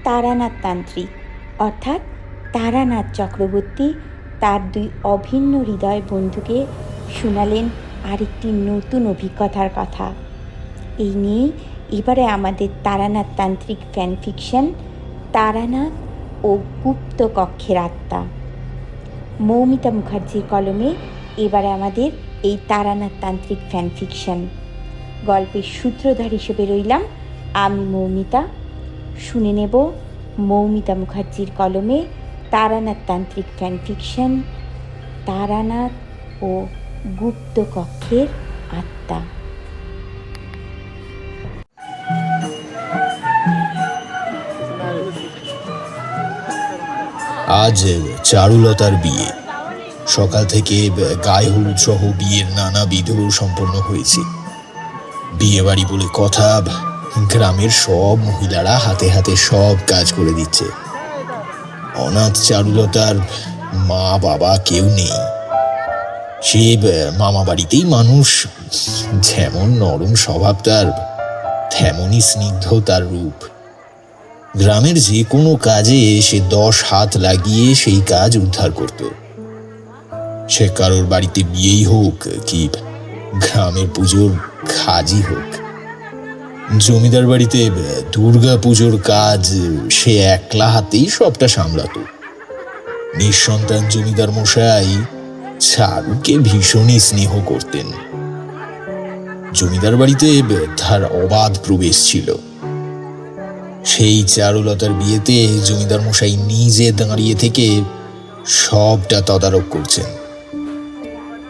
তারানাথ তান্ত্রিক অর্থাৎ তারানাথ চক্রবর্তী তার দুই অভিন্ন হৃদয় বন্ধুকে শোনালেন আরেকটি নতুন অভিজ্ঞতার কথা। এই নিয়েই এবারে আমাদের তারানাথ তান্ত্রিক ফ্যান ফিকশন তারানাথ ও গুপ্ত কক্ষের আত্মা। মৌমিতা মুখার্জির কলমে এবারে আমাদের এই তারানাথ তান্ত্রিক ফ্যান ফিকশন। গল্পের সূত্রধার হিসেবে রইলাম আমি মৌমিতা। শুনে নেব মৌমিতা মুখার্জির কলমে তারানাথ তান্ত্রিক ফ্যান ফিকশন তারানাথ ও গুপ্ত কক্ষের আত্মা। আজ চারুলতার বিয়ে। সকাল থেকে গায়ে হলুদ সহ বিয়ের নানাবিধ সম্পন্ন হয়েছে। বিয়ে বাড়ি বলে কথা, গ্রামের সব মহিলারা হাতে হাতে সব কাজ করে দিচ্ছে। অনাথ চারুলতার মা বাবা কেউ নেই। সে মামা বাড়িতেই মানুষ। যেমন নরম স্বভাব তার, তেমনই স্নিগ্ধ তার রূপ। গ্রামের যে কোনো কাজে সে 10 হাত লাগিয়ে সেই কাজ উদ্ধার করত। সে কারোর বাড়িতে বিয়েই হোক কি গ্রামের পুজোর কাজই হোক। জমিদার বাড়িতে দুর্গা পুজোর কাজ সে একলা হাতেই সবটা সামলাত। নিঃসন্তান জমিদার মশাই চারুকে ভীষণই স্নেহ করতেন। জমিদার বাড়িতে তার অবাধ প্রবেশ ছিল। সেই চারুলতার বিয়েতে জমিদার মশাই নিজে দাঁড়িয়ে থেকে সবটা তদারক করছেন।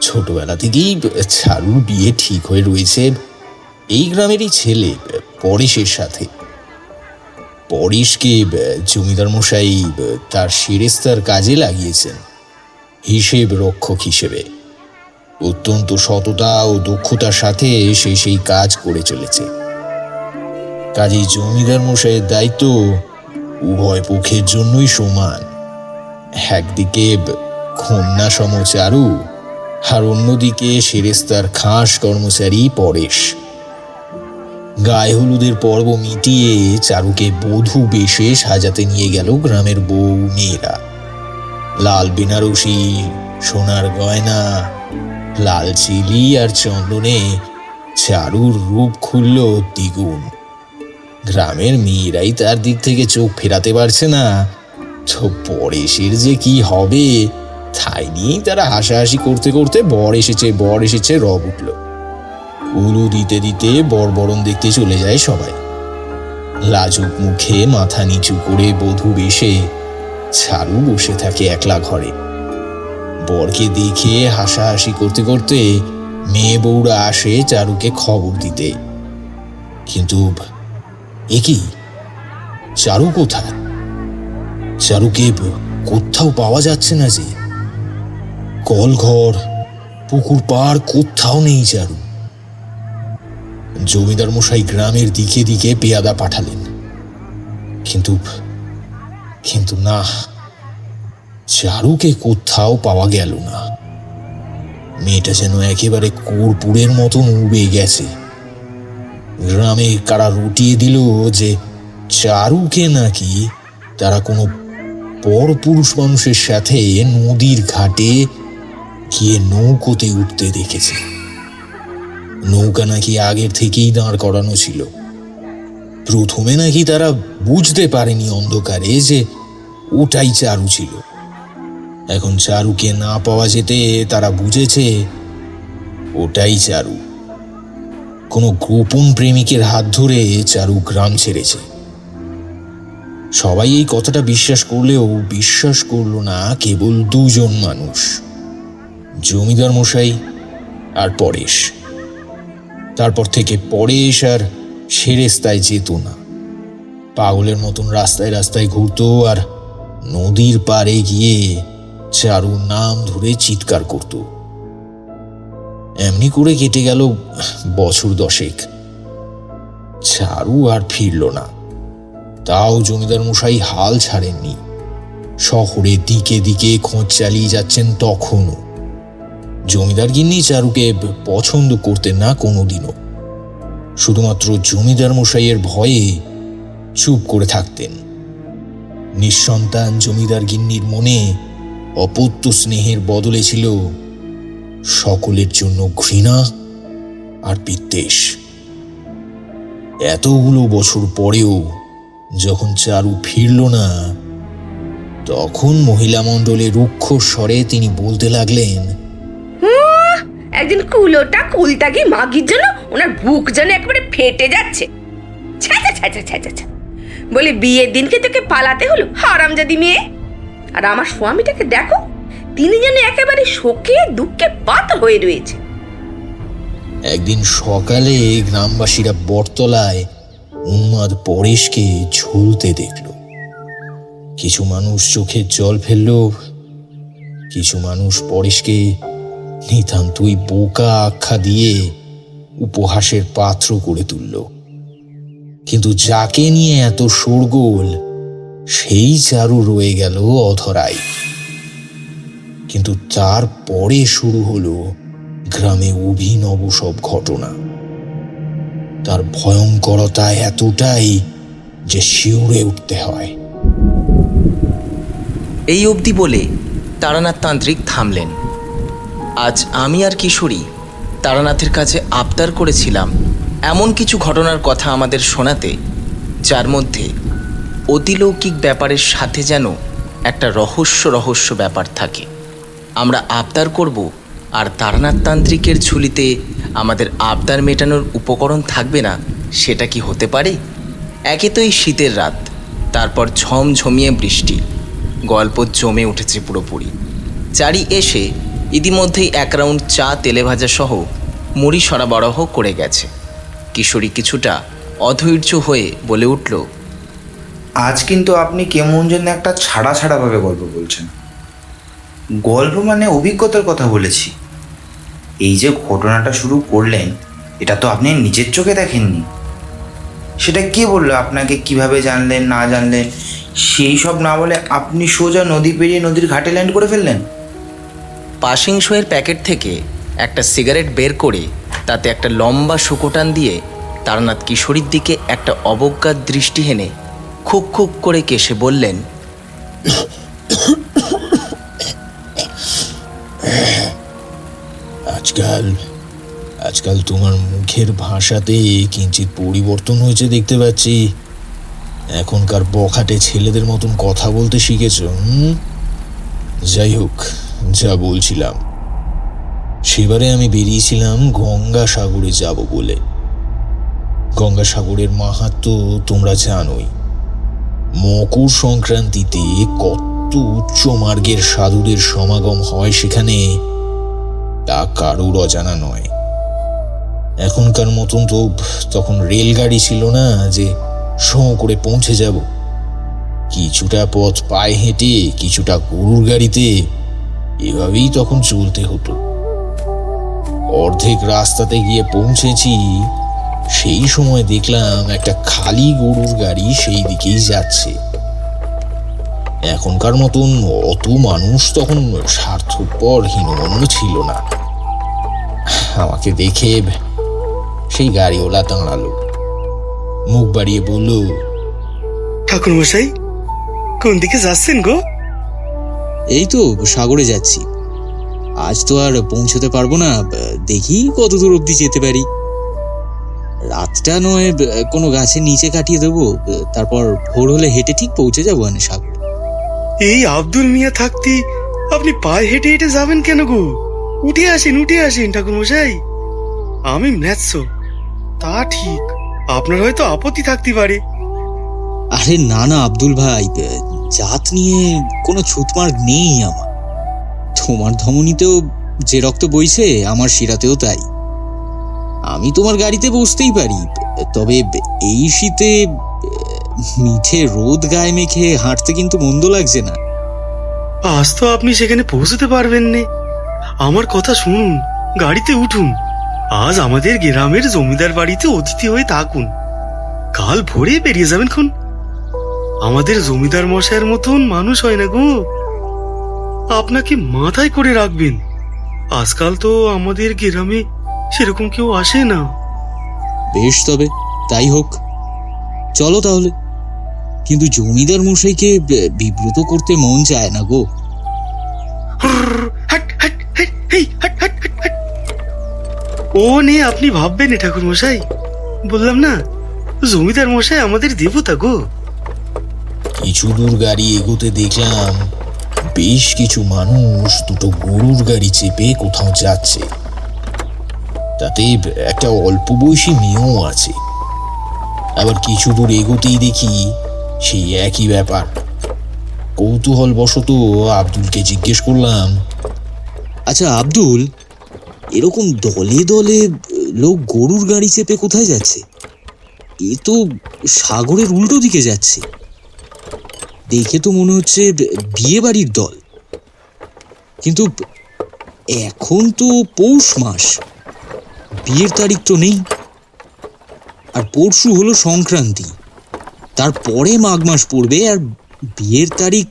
ছোটবেলা থেকেই চারুর বিয়ে ঠিক হয়ে রয়েছে এই গ্রামেরই ছেলে পরেশের সাথে। পরেশকে জমিদার মশাই তার শিরেস্তার কাজে লাগিয়েছেন হিসেব রক্ষক হিসেবে। অত্যন্ত সততা ও দক্ষতার সাথে সে সেই কাজ করে চলেছে। কাজেই জমিদার মশাইয়ের দায়িত্ব উভয় পক্ষের জন্যই সমান। একদিকে কন্যা সম চারু, আর অন্যদিকে শিরেস্তার খাস কর্মচারী পরেশ। গায়ে হলুদের পর্ব মিটিয়ে চারুকে বধূ বেশে সাজাতে নিয়ে গেল গ্রামের বউ মেয়েরা। লাল বেনারসি, সোনার গয়না, লাল চিলি আর চন্দনে চারুর রূপ খুলল দ্বিগুণ। গ্রামের মেয়েরাই তার দিক থেকে চোখ ফেরাতে পারছে না। তো পরেশের যে কি হবে তাই নিয়েই তারা হাসাহাসি করতে করতে বর এসেছে রব উঠল। উলু দিতে দিতে বরবরণ দেখতে চলে যায় সবাই। লাজুক মুখে মাথা নিচু করে বধূ বেশে চারু বসে থাকে একলা ঘরে। বরকে দেখে হাসাহাসি করতে করতে মেয়ে বউরা আসে চারুকে খবর দিতে। কিন্তু এ কি, চারু কোথায়? চারুকে কোথাও পাওয়া যাচ্ছে না যে। কলঘর, পুকুর পাড় কোথাও নেই চারু। জমিদার মশাই গ্রামের দিকে দিকে পেয়াদা পাঠালেন, কিন্তু না, চারুকে কোথাও পাওয়া গেল না। মেয়েটা যেন একেবারে কর্পূরের মতন উবে গেছে। গ্রামে কারা রটিয়ে দিল যে চারুকে নাকি তারা কোনো পর পুরুষ মানুষের সাথে নদীর ঘাটে গিয়ে নৌকোতে উঠতে দেখেছে। নৌকা নাকি আগের থেকেই দাঁড় করানো ছিল। প্রথমে নাকি তারা বুঝতে পারেনি অন্ধকারে যে ওটাই চারু ছিল। এখন চারুকে না পাওয়া যেতে তারা বুঝেছে ওটাই চারু। কোনো গোপন প্রেমিকের হাত ধরে চারু গ্রাম ছেড়েছে। সবাই এই কথাটা বিশ্বাস করলেও বিশ্বাস করল না কেবল দুজন মানুষ, জমিদার মশাই আর পরেশ। তারপর থেকে পরেশ আর শিরেস্তায় যেত না। পাগলের মতন রাস্তায় রাস্তায় ঘুরত আর নদীর পাড়ে গিয়ে চারুর নাম ধরে চিৎকার করত। এমনি করে কেটে গেল বছর 10। চারু আর ফিরল না। তাও জমিদার মশাই হাল ছাড়েননি। শহরের দিকে দিকে খোঁজ চালিয়ে যাচ্ছেন তখনও। জমিদার গিন্নি চারুকে পছন্দ করতেন না কোনোদিনও। শুধুমাত্র জমিদার মশাইয়ের ভয়ে চুপ করে থাকতেন। নিঃসন্তান জমিদার গিন্নির মনে অপত্য স্নেহের বদলে ছিল সকলের জন্য ঘৃণা আর বিদ্বেষ। এতগুলো বছর পরেও যখন চারু ফিরল না, তখন মহিলা মণ্ডলের রুক্ষ স্বরে তিনি বলতে লাগলেন, একদিন কুলোটা কুলটাকে মাগির জন্য ওনার বুক যেন একেবারে ফেটে যাচ্ছে। ছ্যাঁচা ছ্যাঁচা ছ্যাঁচা ছ্যাঁ। বলে বিয়ের দিনকে তোকে পালাতে হলো, হারামজাদি মেয়ে। আর আমার স্বামীটাকে দেখো, তিনি যেন একেবারে শোকে দুঃখে পাথর হয়ে রয়েছে। একদিন সকালে গ্রামবাসীরা বটতলায় উন্মাদ পরেশকে ঝুলতে দেখল। কিছু মানুষ চোখের জল ফেলল, কিছু মানুষ পরেশকে নিতান্তই বোকা আখ্যা দিয়ে উপহাসের পাত্র করে তুলল। কিন্তু যাকে নিয়ে এত শোরগোল, সেই চারু রয়ে গেল অধরাই। কিন্তু তারপরে শুরু হলো গ্রামে অভিনব সব ঘটনা। তার ভয়ঙ্করতা এতটাই যে শিউরে উঠতে হয়। এই অবধি বলে তারানাথ তান্ত্রিক থামলেন। আজ আমি আর কিশোরী তারানাথের কাছে আবদার করেছিলাম এমন কিছু ঘটনার কথা আমাদের শোনাতে, যার মধ্যে অতিলৌকিক ব্যাপারের সাথে যেন একটা রহস্য ব্যাপার থাকে। আমরা আবদার করব, আর তারানাথ তান্ত্রিকের ঝুলিতে আমাদের আবদার মেটানোর উপকরণ থাকবে না। সেটা কি হতে পারে? একে তো এই শীতের রাত, তারপর ঝমঝমিয়ে বৃষ্টি, গল্প জমে উঠেছে পুরোপুরি। চারি এসে ইতিমধ্যেই 1 রাউন্ড চা তেলে ভাজা সহ মুড়ি সরবরাহ করে গেছে। কিশোরী কিছুটা অধৈর্য হয়ে বলে উঠল, আজ কিন্তু আপনি কেমন যেন একটা ছাড়াভাবে গল্প বলছেন। গল্প মানে অভিজ্ঞতার কথা বলেছি। এই যে ঘটনাটা শুরু করলেন, এটা তো আপনি নিজের চোখে দেখেননি। সেটা কে বললো আপনাকে? কিভাবে জানলেন, না জানলেন, সেই সব না বলে আপনি সোজা নদী পেরিয়ে নদীর ঘাটে ল্যান্ড করে ফেললেন। পাসিং শোয়ের প্যাকেট থেকে একটা সিগারেট বের করে তাতে একটা লম্বা শুকোটান দিয়ে তারানাথ কিশোরীর দিকে একটা অবজ্ঞার দৃষ্টি হেনে খুক খুক করে কেশে বললেন, আজকাল তোমার মুখের ভাষাতে কিঞ্চিত পরিবর্তন হয়েছে দেখতে পাচ্ছি। এখনকার বখাটে ছেলেদের মতন কথা বলতে শিখেছ। যাই হোক, যা বলছিলাম, সেবারে আমি বেরিয়েছিলাম গঙ্গাসাগরে যাব বলে। গঙ্গাসাগরের মাহাত্ম্য তোমরা জানোই। মকর সংক্রান্তিতে কত উচ্চ মার্গের সাধুদের সমাগম হয় সেখানে, তা কারোর অজানা নয়। এখনকার মতন তো তখন রেলগাড়ি ছিল না যে শোঁ করে পৌঁছে যাব। কিছুটা পথ পায়ে হেঁটে, কিছুটা গরুর গাড়িতে, এভাবেই তখন চলতে হতো। অর্ধেক রাস্তাতে গিয়ে পৌঁছেছি, সেই সময় দেখলাম একটা খালি গরুর গাড়ি সেই দিকেই যাচ্ছে। এখনকার মতন অত মানুষ তখন স্বার্থপর হীনমন্য ছিল না। আমাকে দেখে সেই গাড়িওয়ালা দাঁড়ালো, মুখ বাড়িয়ে বলল, ঠাকুর মশাই, কোন দিকে যাচ্ছেন গো? এই তো সাগরে যাচ্ছি। আজ তো আর পৌঁছতে পারবো না, দেখি কত দূর অব্দি যেতে পারি। রাতটা নয় কোনো গাছের নিচে কাটিয়ে দেবো, তারপর ভোর হলে হেঁটে ঠিক পৌঁছে যাবো সাগর। এই আব্দুল মিয়া থাকতে আপনি পায়ে হেঁটে হেঁটে যাবেন কেন গো? উঠে আসেন ঠাকুর মশাই। আমি ম্যাথস, তা ঠিক, আপনার হয়তো আপত্তি থাকতে পারে। আরে না না আব্দুল ভাই, জাত নিয়ে কোনো ছুতমার্গ নেই আমার। তোমার ধমনীতেও যে রক্ত বইছে, আমার শিরাতেও তাই। আমি তোমার গাড়িতে বসতেই পারি, তবে এই শীতে মিঠে রোদ গায়ে মেখে হাঁটতে কিন্তু মন্দ লাগছে না। আজ তো আপনি সেখানে পৌঁছতে পারবেন না। আমার কথা শুনুন, গাড়িতে উঠুন। আজ আমাদের গ্রামের জমিদার বাড়িতে অতিথি হয়ে থাকুন, কাল ভোরে বেরিয়ে যাবেন খুন। আমাদের জমিদার মশাইয়ের মতন মানুষ হয় না গো। আপনাকে মাথায় করে রাখবেন, আজকাল তো আমাদের গ্রামে সেরকম কেউ আসে না। বেশ, তবে তাই হোক, চলো তাহলে। কিন্তু জমিদার মশাইকে বিব্রত করতে মন চায় না গো। হাট হাট হাট, হেই, হাট হাট হাট হাট। ও নিয়ে আপনি ভাববেন না ঠাকুর মশাই, বললাম না জমিদার মশাই আমাদের দেবতা গো। কিছু দূর গাড়ি এগোতে দেখলাম বেশ কিছু মানুষ দুটো গরুর গাড়ি চেপে কোথাও যাচ্ছে। তাতে একটা অল্প বয়সী মেয়েও আছে। আবার কিছু দূর এগোতেই দেখি সেই একই ব্যাপার। কৌতূহল বশত আব্দুলকে জিজ্ঞেস করলাম, আচ্ছা আব্দুল, এরকম দলে দলে লোক গরুর গাড়ি চেপে কোথায় যাচ্ছে? এ তো সাগরের উল্টো দিকে যাচ্ছে। দেখে তো মনে হচ্ছে বিয়ে বাড়ির দল। কিন্তু এখন তো পৌষ মাস, বিয়ের তারিখ তো নেই। আর পরশু হলো সংক্রান্তি, তারপরে মাঘ মাস পড়বে, আর বিয়ের তারিখ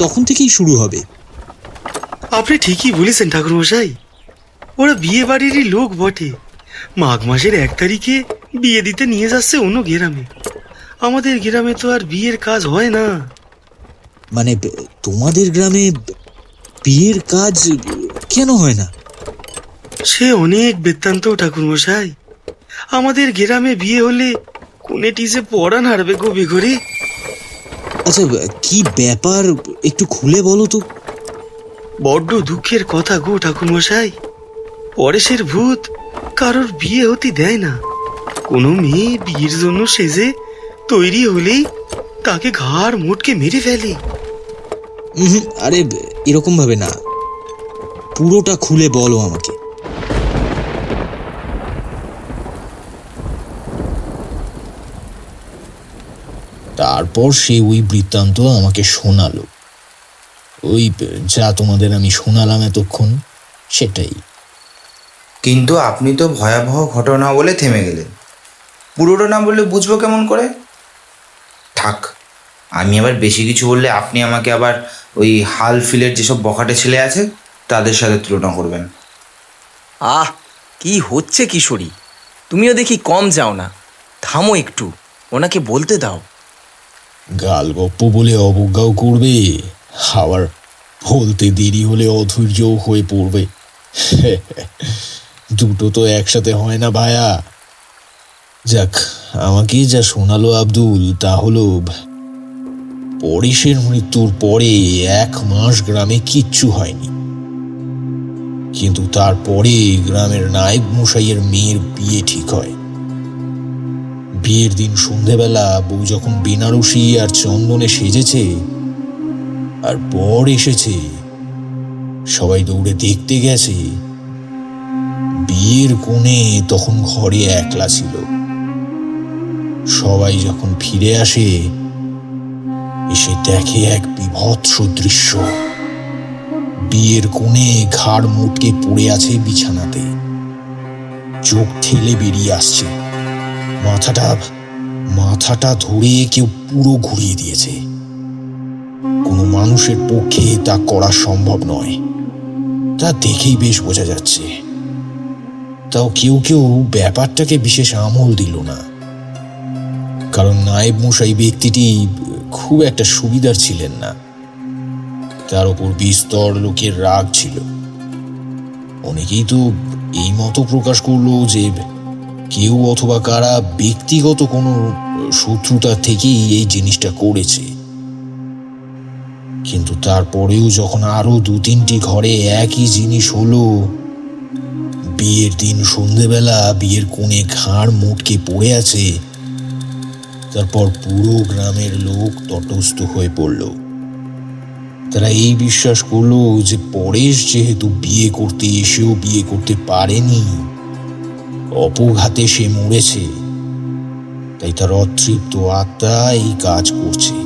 তখন থেকেই শুরু হবে। আপনি ঠিকই বলেছেন ঠাকুর মশাই, ওরা বিয়ে বাড়িরই লোক বটে। মাঘ মাসের 1 তারিখে বিয়ে দিতে নিয়ে যাচ্ছে অন্য গ্রামে। আমাদের গ্রামে তো আর বিয়ের কাজ হয় না। মানে তোমাদের গ্রামে বিয়ের কাজ কেন হয় না? সে অনেক বৃত্তান্ত ঠাকুর মশাই। আমাদের গ্রামে বিয়ে হলে কোনেটি যে পরাণ হারবে গো বেঘরে। আচ্ছা, কি ব্যাপার একটু খুলে বলো তো। বড্ড দুঃখের কথা গো ঠাকুর মশাই। পরেশের ভূত কারোর বিয়ে হতে দেয় না। কোনো মেয়ে বিয়ের জন্য সেজে তৈরি হলেই তাকে ঘাড় মোটকে মেরে ফেলে। আরে এরকম ভাবে না, পুরোটা খুলে বলো আমাকে। তারপর সে ওই বৃত্তান্ত আমাকে শোনালো। ওই যা তোমাদের আমি শোনালাম এতক্ষণ, সেটাই। কিন্তু আপনি তো ভয়াবহ ঘটনা বলে থেমে গেলেন। পুরোটা না বললে বুঝবো কেমন করে? থাক, আমি আবার বেশি কিছু বললে আপনি আমাকে আবার ওই হাল ফিলের যেসব বখাটে ছেলে আছে তাদের সাথে তুলনা করবেন। আহ, কি হচ্ছে কিশোরী, তুমিও দেখি কম যাও না। থামো একটু, ওনাকে বলতে দাও। গালগপ্প বলে অবজ্ঞাও করবে, আবার বলতে দেরি হলে অধৈর্যও হয়ে পড়বে। দুটো তো একসাথে হয় না ভায়া। যাক, আমাকে যা শোনালো আব্দুল তা হলো, পরেশের মৃত্যুর পরে 1 মাস গ্রামে কিচ্ছু হয়নি। কিন্তু তারপরে গ্রামের নায়েব মশাইয়ের মেয়ের বিয়ে ঠিক হয়। বিয়ের দিন সন্ধেবেলা বউ যখন বেনারসি আর চন্দনে সেজেছে আর বর এসেছে, সবাই দৌড়ে দেখতে গেছে। বিয়ের কোণে তখন ঘরে একলা ছিল। সবাই যখন ফিরে আসে, এসে দেখে এক বীভৎস দৃশ্য। বিয়ের কোণে ঘাড় মুটকে পড়ে আছে বিছানাতে, চোখ ঠেলে বেরিয়ে আসছে। মাথাটা ধরে কেউ পুরো ঘুরিয়ে দিয়েছে। কোনো মানুষের পক্ষে তা করা সম্ভব নয়, তা দেখেই বেশ বোঝা যাচ্ছে। তাও কেউ কেউ ব্যাপারটাকে বিশেষ আমল দিল না, কারণ নায়েব মশাই ব্যক্তিটি খুব একটা সুবিধার ছিলেন না। তার উপর বিস্তর লোকের রাগ ছিল। অনেকেই তো এই মতো প্রকাশ করলো যে কেউ অথবা কারা ব্যক্তিগত কোনো শত্রুতা থেকেই এই জিনিসটা করেছে। কিন্তু তারপরেও যখন আরো 2-3টি ঘরে একই জিনিস হলো, বিয়ের দিন সন্ধেবেলা বিয়ের কোণে ঘাড় মুটকে পড়ে আছে, তারপর পুরো গ্রামের লোক তটস্থ হয়ে পড়ল। তারা এই বিশ্বাস করলো যে পরেশ যেহেতু বিয়ে করতে এসেও বিয়ে করতে পারেনি, অপঘাতে সে মরেছে, তাই তার অতৃপ্ত আত্মা এই কাজ করছে।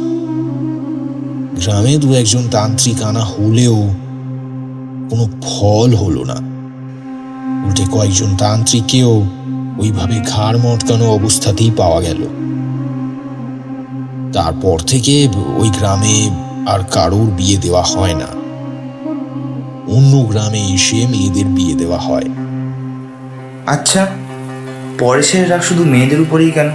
গ্রামে 2-1 তান্ত্রিক আনা হলেও কোনো ফল হলো না। উল্টে কয়েকজন তান্ত্রিককেও ওইভাবে ঘাড় মটকানো অবস্থাতেই পাওয়া গেল। তারপর থেকে ওই গ্রামে আর কারোর বিয়ে দেওয়া হয় না। অন্য গ্রামে এসে মেয়েদের বিয়ে দেওয়া হয়। আচ্ছা, পরেশের রাগ শুধু মেয়েদের উপরেই কেন?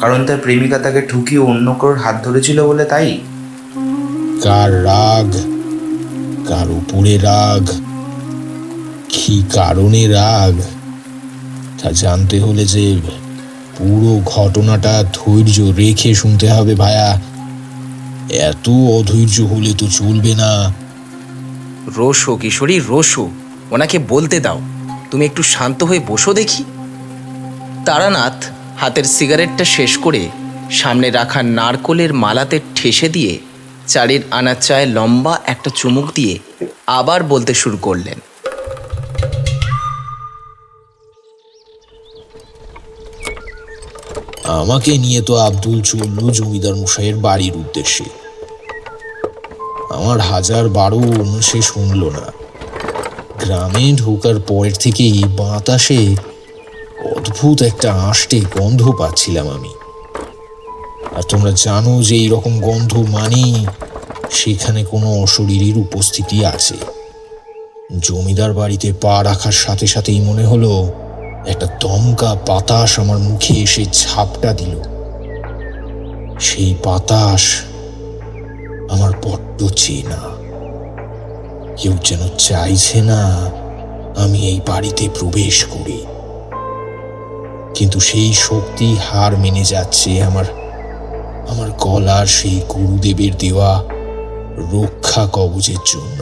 কারণ তার প্রেমিকা তাকে ঠুকিয়ে অন্য কারোর হাত ধরেছিল বলে তাই? কার রাগ, কার উপরে রাগ, কি কারণে রাগ, তা জানতে হলে যে পুরো ঘটনাটা ধৈর্য রেখে শুনতে হবে ভায়া। এত অধৈর্য হলে তো চলবে না। রোশো কিশোরী, রোশো, ওনাকে বলতে দাও। তুমি একটু শান্ত হয়ে বসো দেখি। তারানাথ হাতের সিগারেটটা শেষ করে সামনে রাখা নারকোলের মালাতে ঠেসে দিয়ে চারির আনা চায় লম্বা একটা চুমুক দিয়ে আবার বলতে শুরু করলেন। আমাকে নিয়ে তো আব্দুল চলল জমিদার মশাইয়ের বাড়ির উদ্দেশ্যে। আমার হাজার বারণ সে শুনল না। গ্রামে ঢোকার পরের থেকেই বাতাসে অদ্ভুত একটা আষ্টে গন্ধ পাচ্ছিলাম আমি। আর তোমরা জানো যে এইরকম গন্ধ মানেই সেখানে কোনো অশরীরীর উপস্থিতি আছে। জমিদার বাড়িতে পা রাখার সাথে সাথেই মনে হলো একটা দমকা বাতাস আমার মুখে এসে ঝাপটা দিল। সেই বাতাস আমার বড্ড চেনা। কেউ যেন চাইছে না আমি এই বাড়িতে প্রবেশ করি, কিন্তু সেই শক্তি হার মেনে যাচ্ছে আমার গলার সেই গুরুদেবের দেওয়া রক্ষা কবচের জন্য।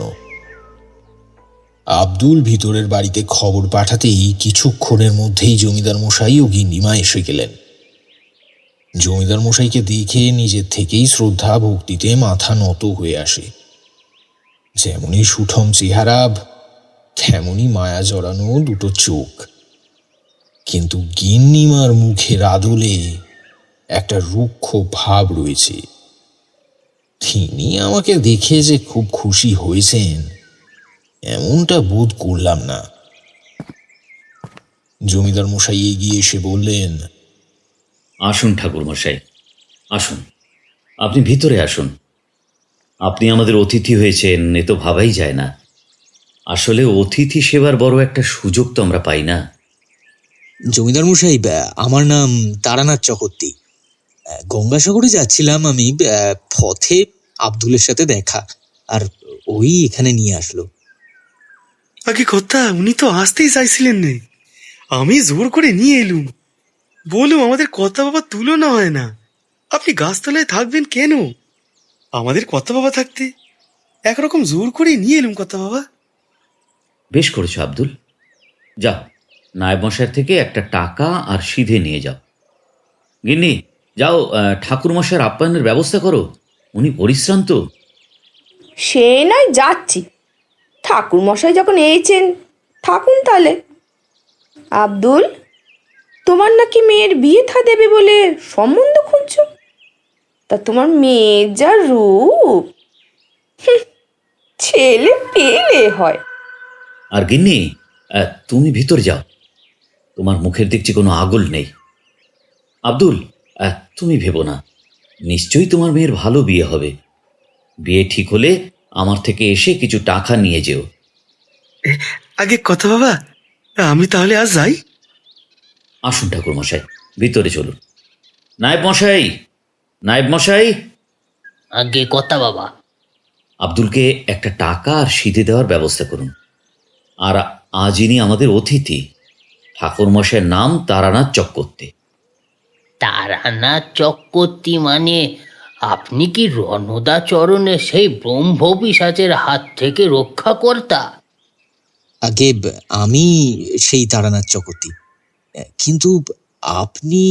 আব্দুল ভিতরের বাড়িতে খবর পাঠাতেই কিছুক্ষণের মধ্যেই জমিদার মশাই ও গিন্নিমা এসে গেলেন। জমিদার মশাইকে দেখে নিজের থেকেই শ্রদ্ধা ভক্তিতে মাথা নত হয়ে আসে। যেমনই সুঠম চেহারা, তেমনই মায়া জড়ানো দুটো চোখ। কিন্তু গিন্নিমার মুখের আদলে একটা রুক্ষ ভাব রয়েছে। তিনি আমাকে দেখে যে খুব খুশি হয়েছেন এমনটা বোধ করলাম না। জমিদার মশাই এগিয়ে এসে বললেন, আসুন ঠাকুর মশাই, আসুন, আপনি ভিতরে আসুন। আপনি আমাদের অতিথি হয়েছেন এ তো ভাবাই যায় না। আসলে অতিথি সেবার বড় একটা সুযোগ তো আমরা পাই না। জমিদার মশাই, আমার নাম তারানাথ চকর্তি। গঙ্গাসাগরে যাচ্ছিলাম আমি, পথে আব্দুলের সাথে দেখা, আর ওই এখানে নিয়ে আসলো। আগে কথা, উনি তো আসতেই চাইছিলেন না, আমি জোর করে নিয়ে এলুম। বলুম আমাদের কথা বাবা তুলনা হয় না, আপনি গাছতলায় থাকবেন কেন? আমাদের কথা বাবা থাকতে একরকম জোর করে নিয়ে এলুম কথা বাবা। বেশ করেছো আব্দুল, যাও নায়েব মশাইয়ের থেকে একটা টাকা আর সিধে নিয়ে যাও। গিন্নি, যাও ঠাকুর মশাইয়ের আপ্যায়নের ব্যবস্থা করো, উনি পরিশ্রান্ত। সে নয় যাচ্ছি, ঠাকুর মশাই যখন এইছেন থাকুন তাহলে। আব্দুল, তোমার নাকি মেয়ের বিয়ে থা দেবে বলে সম্বন্ধ খুঁজছো? তা তোমার মেয়ের যা রূপ, ছেলে পেলে হয়। আর গিন্নি, তুমি ভিতরে যাও, তোমার মুখের দেখছি কোনো আগল নেই। আব্দুল, তুমি ভেবো না, নিশ্চয়ই তোমার মেয়ের ভালো বিয়ে হবে। বিয়ে ঠিক হলে আমার থেকে এসে কিছু টাকা নিয়ে যেও। আগে কথা বাবা, আমি তাহলে আজ যাই। আসুন ঠাকুর মশাই, ভিতরে চলুন। নায়েব মশাই, নায়েব মশাই। আগে কথা বাবা। আব্দুলকে একটা টাকা আর সিধে দেওয়ার ব্যবস্থা করুন। আর আজ ইনি আমাদের অতিথি, ঠাকুর মশাইয়ের নাম তারানাথ চক্রবর্তী। তারানাথ চক্রবর্তী মানে আপনি কি রণদাচরণে সেই ব্রহ্ম পিশাচের হাত থেকে রক্ষাকর্তা? আগে আমি সেই তারানাথ চকর্তি, কিন্তু আপনি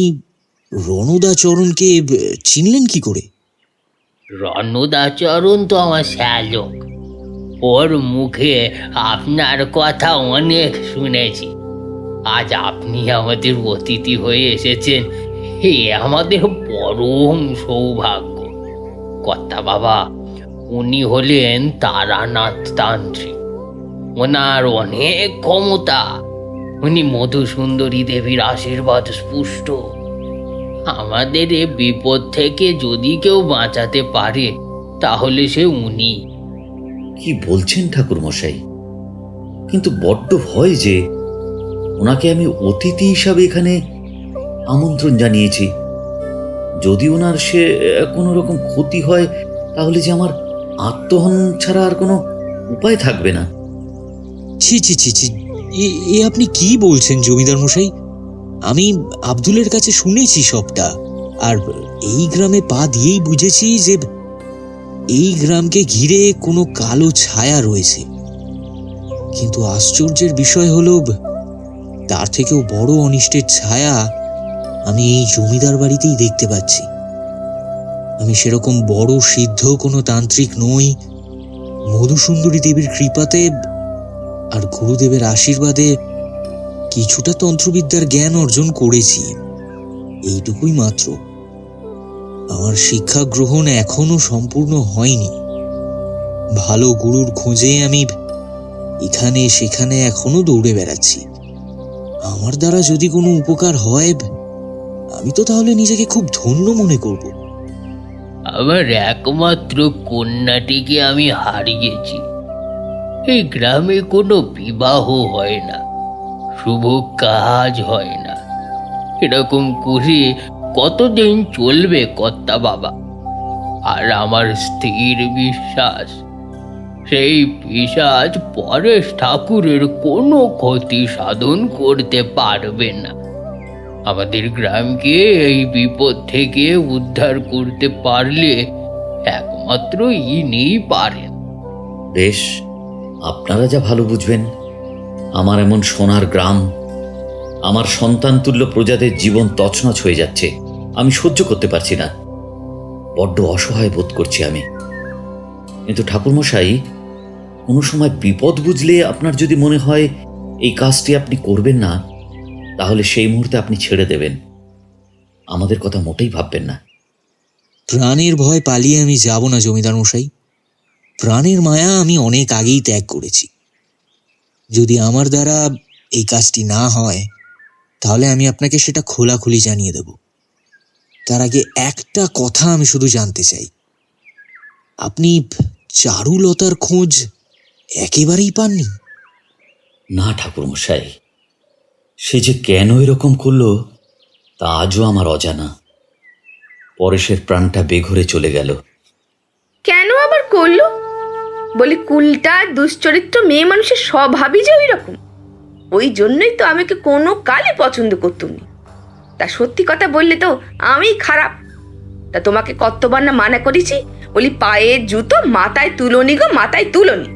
রণদাচরণকে চিনলেন কি করে? রণদাচরণ তো আমার শ্যালক, ওর মুখে আপনার কথা অনেক শুনেছি। আজ আপনি আমাদের অতিথি হয়ে এসেছেন, এ আমাদের পরম সৌভাগ্য। কর্তা বাবা, উনি হলেন তারানাথ তান্ত্রিক। ওনার অনেক ক্ষমতা, উনি মধুসুন্দরী দেবীর আশীর্বাদ স্পুষ্ট। আমাদের এ বিপদ থেকে যদি কেউ বাঁচাতে পারে তাহলে সে উনি। কি বলছেন ঠাকুর মশাই? কিন্তু বড্ড ভয় যে, ওনাকে আমি অতিথি হিসাবে এখানে আমন্ত্রণ জানিয়েছি, যদি ওনার সে কোনো রকম ক্ষতি হয়, তাহলে যে আমার আত্মহন ছাড়া আর কোনো উপায় থাকবে না। ছি ছি ছি ছি, এ আপনি কি বলছেন জমিদার মশাই? আমি আব্দুলের কাছে শুনেছি সবটা, আর এই গ্রামে পা দিয়েই বুঝেছি যে এই গ্রামকে ঘিরে কোনো কালো ছায়া রয়েছে। কিন্তু আশ্চর্যের বিষয় হলো, তার থেকেও বড় অনিষ্টের ছায়া আমি এই জমিদার বাড়িতেই দেখতে পাচ্ছি। আমি সেরকম বড় সিদ্ধ কোনো তান্ত্রিক নই। মধুসুন্দরী দেবীর কৃপাতে আর গুরুদেবের আশীর্বাদে কিছুটা তন্ত্রবিদ্যার জ্ঞান অর্জন করেছি, এইটুকুই মাত্র। আমার শিক্ষা গ্রহণ এখনো সম্পূর্ণ হয়নি। ভালো গুরুর খোঁজে আমি এখানে সেখানে এখনো দৌড়ে বেড়াচ্ছি। আমার দ্বারা যদি কোনো উপকার হয়, আমি তো তাহলে নিজেকে খুব ধন্য মনে করব। আমার একমাত্র কন্যাটিকে আমি হারিয়েছি। এই গ্রামে কোনো বিবাহ হয় না, শুভ কাজ হয় না। এরকম করে কতদিন চলবে কর্তা বাবা? আর আমার স্থির বিশ্বাস, সেই পিশাচ পরেশ ঠাকুরের কোনো ক্ষতি সাধন করতে পারবে না। আমাদের গ্রামকে এই বিপদ থেকে উদ্ধার করতে পারলে একমাত্র ইনিই পারেন। বেশ, আপনারা যা ভালো বুঝবেন। আমার এমন সোনার গ্রাম, আমার সন্তান তুল্য প্রজাদের জীবন তছনছ হয়ে যাচ্ছে। আমি সহ্য করতে পারছি না, বড্ড অসহায় বোধ করছি আমি। কিন্তু ঠাকুরমশাই, কোনো সময় বিপদ বুঝলে আপনার যদি মনে হয় এই কাজটি আপনি করবেন না, তাহলে সেই মুহূর্তে আপনি ছেড়ে দেবেন। আমাদের কথা মোটেই ভাববেন না। প্রাণের ভয় পালিয়ে আমি যাব না জমিদার মশাই। প্রাণের মায়া আমি অনেক আগেই ত্যাগ করেছি। যদি আমার দ্বারা এই কাজটি না হয়, তাহলে আমি আপনাকে সেটা খোলাখুলি জানিয়ে দেব। তার আগে একটা কথা আমি শুধু জানতে চাই, আপনি চারুলতার খোঁজ একেবারেই পাননি? না ঠাকুরমশাই, সে যে কেন এরকম করলো তা আজও আমার অজানা। পরেশের প্রাণটা বেঘরে চলে গেল। কেন আবার করলো? বলি, কুলটা দুশ্চরিত্র মেয়ে মানুষের স্বভাবই যে ওই রকম। ওই জন্যই তো আমাকে কোনো কালে পছন্দ করতুম নি। তা সত্যি কথা বললে তো আমি খারাপ। তা তোমাকে কতবার না মানা করেছি, বলি পায়ের জুতো মাথায় তুলোনি গো, মাথায় তুলোনি।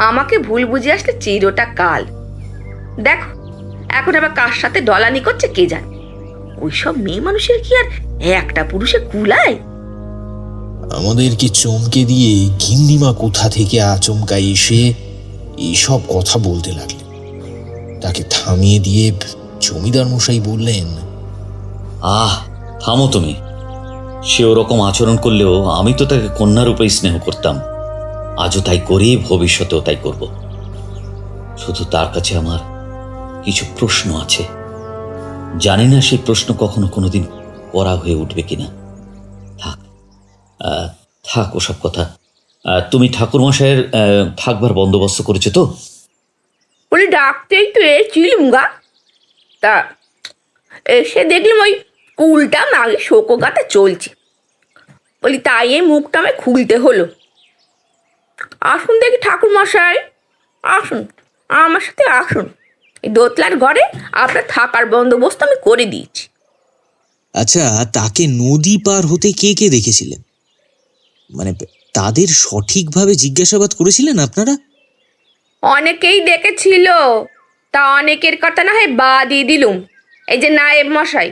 আমাকে ভুল বুঝে আসলে চিরটা কাল। দেখো এখন আবার কার সাথে ডলানি করছে কে জানে। ওইসব মেয়ে মানুষের কি আর একটা পুরুষে কুলায়? আমাদেরকে চমকে দিয়ে গিন্নিমা কোথা থেকে আচমকা এসে এইসব কথা বলতে লাগলেন। তাকে থামিয়ে দিয়ে জমিদার মশাই বললেন, থামো তুমি। সে ওরকম আচরণ করলেও আমি তো তাকে কন্যারূপেই স্নেহ করতাম। আজও তাই করি, ভবিষ্যতেও তাই করব। শুধু তার কাছে আমার কিছু প্রশ্ন আছে। জানি না সেই প্রশ্ন কখনো কোনোদিন করা হয়ে উঠবে কিনা। থাক ওসব কথা। তুমি ঠাকুরমশাইয়ের থাকবার বন্দোবস্ত করেছো তো? বলি ডাকতেই তো এসেছিলুম গা, তা এসে দেখলাম ওই কুলটা মাগে শোকো গাতে চলছে। বলি তাই এই মুখটা আমায় খুলতে হলো। আসুন দেখি ঠাকুরমশাই, আসুন আমার সাথে আসুন। এই দোতলার ঘরে আপনার থাকার বন্দোবস্ত আমি করে দিয়েছি। আচ্ছা, তাকে নদী পার হতে কে কে দেখেছিলেন? মানে তাদের সঠিকভাবে জিজ্ঞাসাবাদ করেছিলেন আপনারা? অনেকেই দেখেছিল, তা অনেকের কথা না হয় বাদই দিলুম। এই যে নায়েব মশাই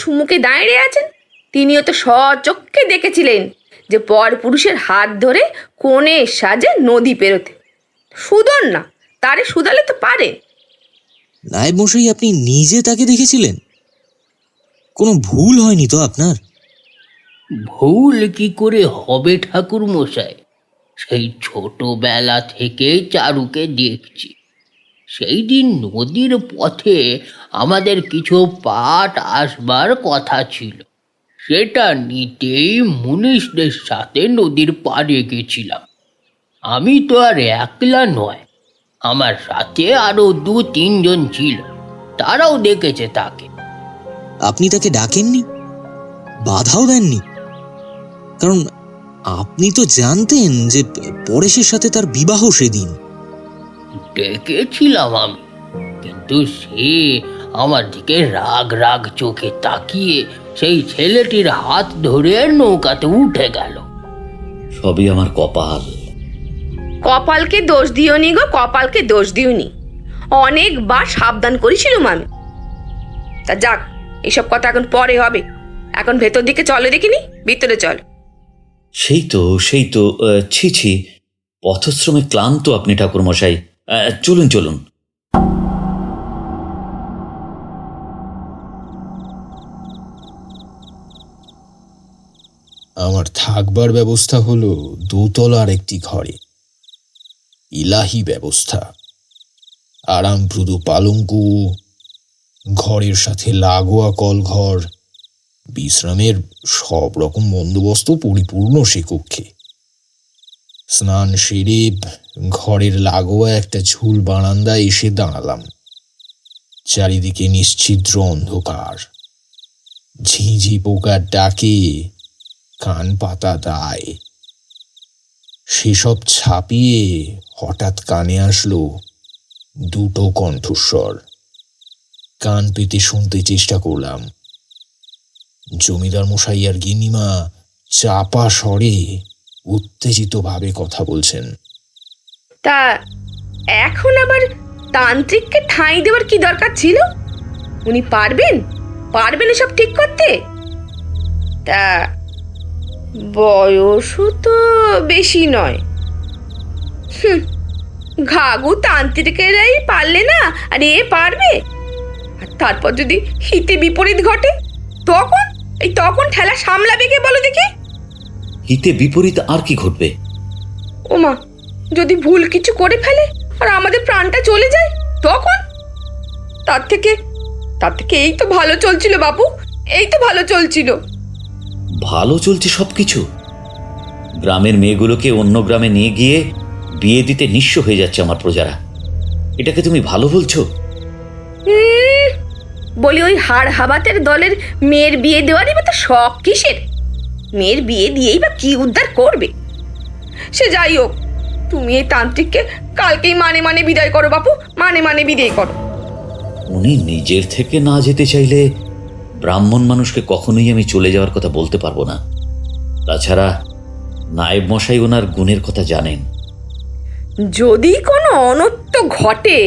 সম্মুখে দাঁড়িয়ে আছেন, তিনিও তো স্বচক্ষে দেখেছিলেন যে পর পুরুষের হাত ধরে কোণে সাজে নদী পেরোতে। সুদন না, তারে সুদালে তো পারে। নায়েব মশাই, আপনি নিজে তাকে দেখেছিলেন? কোনো ভুল হয়নি তো আপনার? ভুল কি করে হবে ঠাকুর মশাই? সেই ছোটবেলা থেকে চারুকে দেখছি। সেই দিন নদীর পথে আমাদের কিছু পাট আসবার কথা ছিল, সেটা নিতেই মুনিশদের সাথে নদীর পাড়ে গেছিলাম। আমি তো আর একলা নয়, আমার সাথে আরো 2-3 জন ছিল, তারাও দেখেছে তাকে। আপনি তাকে ডাকেননি? বাধাও দেননি? কারণ আপনি তো জানতেন যে পরেশের সাথে তার বিবাহ সেদিন। ডেকেছিলাম আমি, কিন্তু সে আমার দিকে রাগ রাগ চোখে তাকিয়ে সেই ছেলেটির হাত ধরে নৌকাতে উঠে গেল। সবই আমার কপাল। কপালকে দোষ দিওনি গো, কপালকে দোষ দিওনি। অনেকবার সাবধান করেছিলাম আমি। তা যাক, এসব কথা এখন পরে হবে। এখন ভেতর দিকে চলো, দেখিনি ভিতরে চল। সেই তো ছি ছি, পথশ্রমে ক্লান্ত আপনি ঠাকুরমশাই। চলুন চলুন। আমার থাকবার ব্যবস্থা হলো দোতলার একটি ঘরে। ইলাহি ব্যবস্থা। আরামপ্রদ পালঙ্ক, ঘরের সাথে লাগোয়া কলঘর, বিশ্রামের সব রকম বন্দোবস্ত পরিপূর্ণ সে কক্ষে। স্নান সেরে ঘরের লাগোয়া একটা ঝুল বারান্দায় এসে দাঁড়ালাম। চারিদিকে নিশ্ছিদ্র অন্ধকার। ঝিঁঝি পোকার ডাকে কান পাতা দায়। সেসব ছাপিয়ে হঠাৎ কানে আসলো দুটো কণ্ঠস্বর। কান পেতে শুনতে চেষ্টা করলাম। জমিদার মশাই আর গিন্নিমা চাপা স্বরে উত্তেজিত ভাবে কথা বলছেন। তা এখন আবার তান্ত্রিককে ঠাঁই দেওয়ার কি দরকার ছিল? উনি পারবেন এসব ঠিক করতে? তা বয়সও তো বেশি নয়। ঘাগু তান্ত্রিকেরাই পারলে না, আর এ পারবে? আর তারপর যদি হিতে বিপরীত ঘটে, তখন ঠেলা সামলাবে কে বলো দেখি? হিতে বিপরীত আর কি ঘটবে? ওমা, যদি ভুল কিছু করে ফেলে আর আমাদের প্রাণটা চলে যায় তখন? তার থেকে এই তো ভালো চলছিল বাবু, এই তো ভালো চলছিল। ভালো চলছে সবকিছু। গ্রামের মেয়েগুলোকে অন্য গ্রামে নিয়ে গিয়ে বিয়ে দিতে নিঃস্ব হয়ে যাচ্ছে আমার প্রজারা। এটাকে তুমি ভালো বলছো? বলি ওই হাড় হাবাতের দলের মেয়ের বিয়ে দেওয়ারই বা তো শখ কিসের? মেয়ের বিয়ে দিয়েই বা কি উদ্ধার করবে? সে যাই হোক, তুমি এই তান্ত্রিককে কালকেই মানে বিদায় করো বাপু, মানে বিদায় করো। উনি নিজের থেকে না যেতে চাইলে ব্রাহ্মণ মানুষকে কখনোই আমি চলে যাওয়ার কথা বলতে পারবো না। তাছাড়া নায়েব মশাই ওনার গুণের কথা জানেন। যদি কোনো অনর্থ ঘটে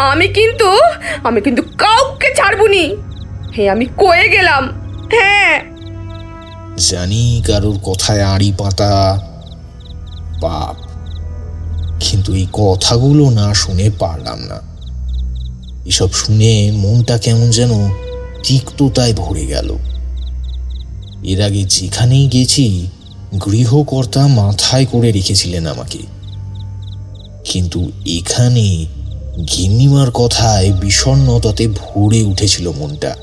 আমি কিন্তু কাউকে ছাড়বুনি। আমি কয়ে গেলাম। হ্যাঁ, জানি কারোর কথায় আড়ি পাতা পাপ, কিন্তু এই কথাগুলো না শুনে পারলাম না। এসব শুনে মনটা কেমন যেন তিক্ততায় ভরে গেল। এর আগে যেখানেই গেছি গৃহকর্তা মাথায় করে রেখেছিলেন আমাকে, কিন্তু এখানে গিন্নিমার কথায় বিষণ্ণতাতে ভরে উঠেছিল মনটা।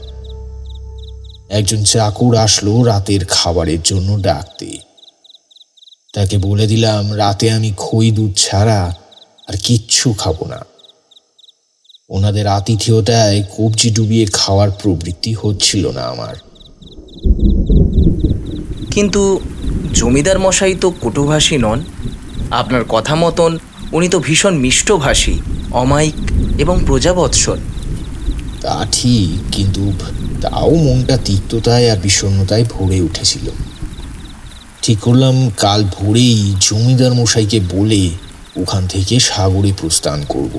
একজন চাকর আসলো রাতের খাবারের জন্য ডাকতে। তাকে বলে দিলাম রাতে আমি খই দুধ ছাড়া আর কিচ্ছু খাবো না। ওনাদের আতিথেয়তায় কবজি ডুবিয়ে খাওয়ার প্রবৃত্তি হচ্ছিল না আমার। কিন্তু জমিদার মশাই তো কটুভাষী নন। আপনার কথা মতন উনি তো ভীষণ মিষ্টভাষী, অমায়িক এবং প্রজাবৎসল। তা ঠিক, কিন্তু তাও মনটা তিক্ততায় আর বিষণ্ণতায় ভরে উঠেছিল। ঠিক করলাম কাল ভোরেই জমিদার মশাইকে বলে ওখান থেকে সাগরে প্রস্থান করব।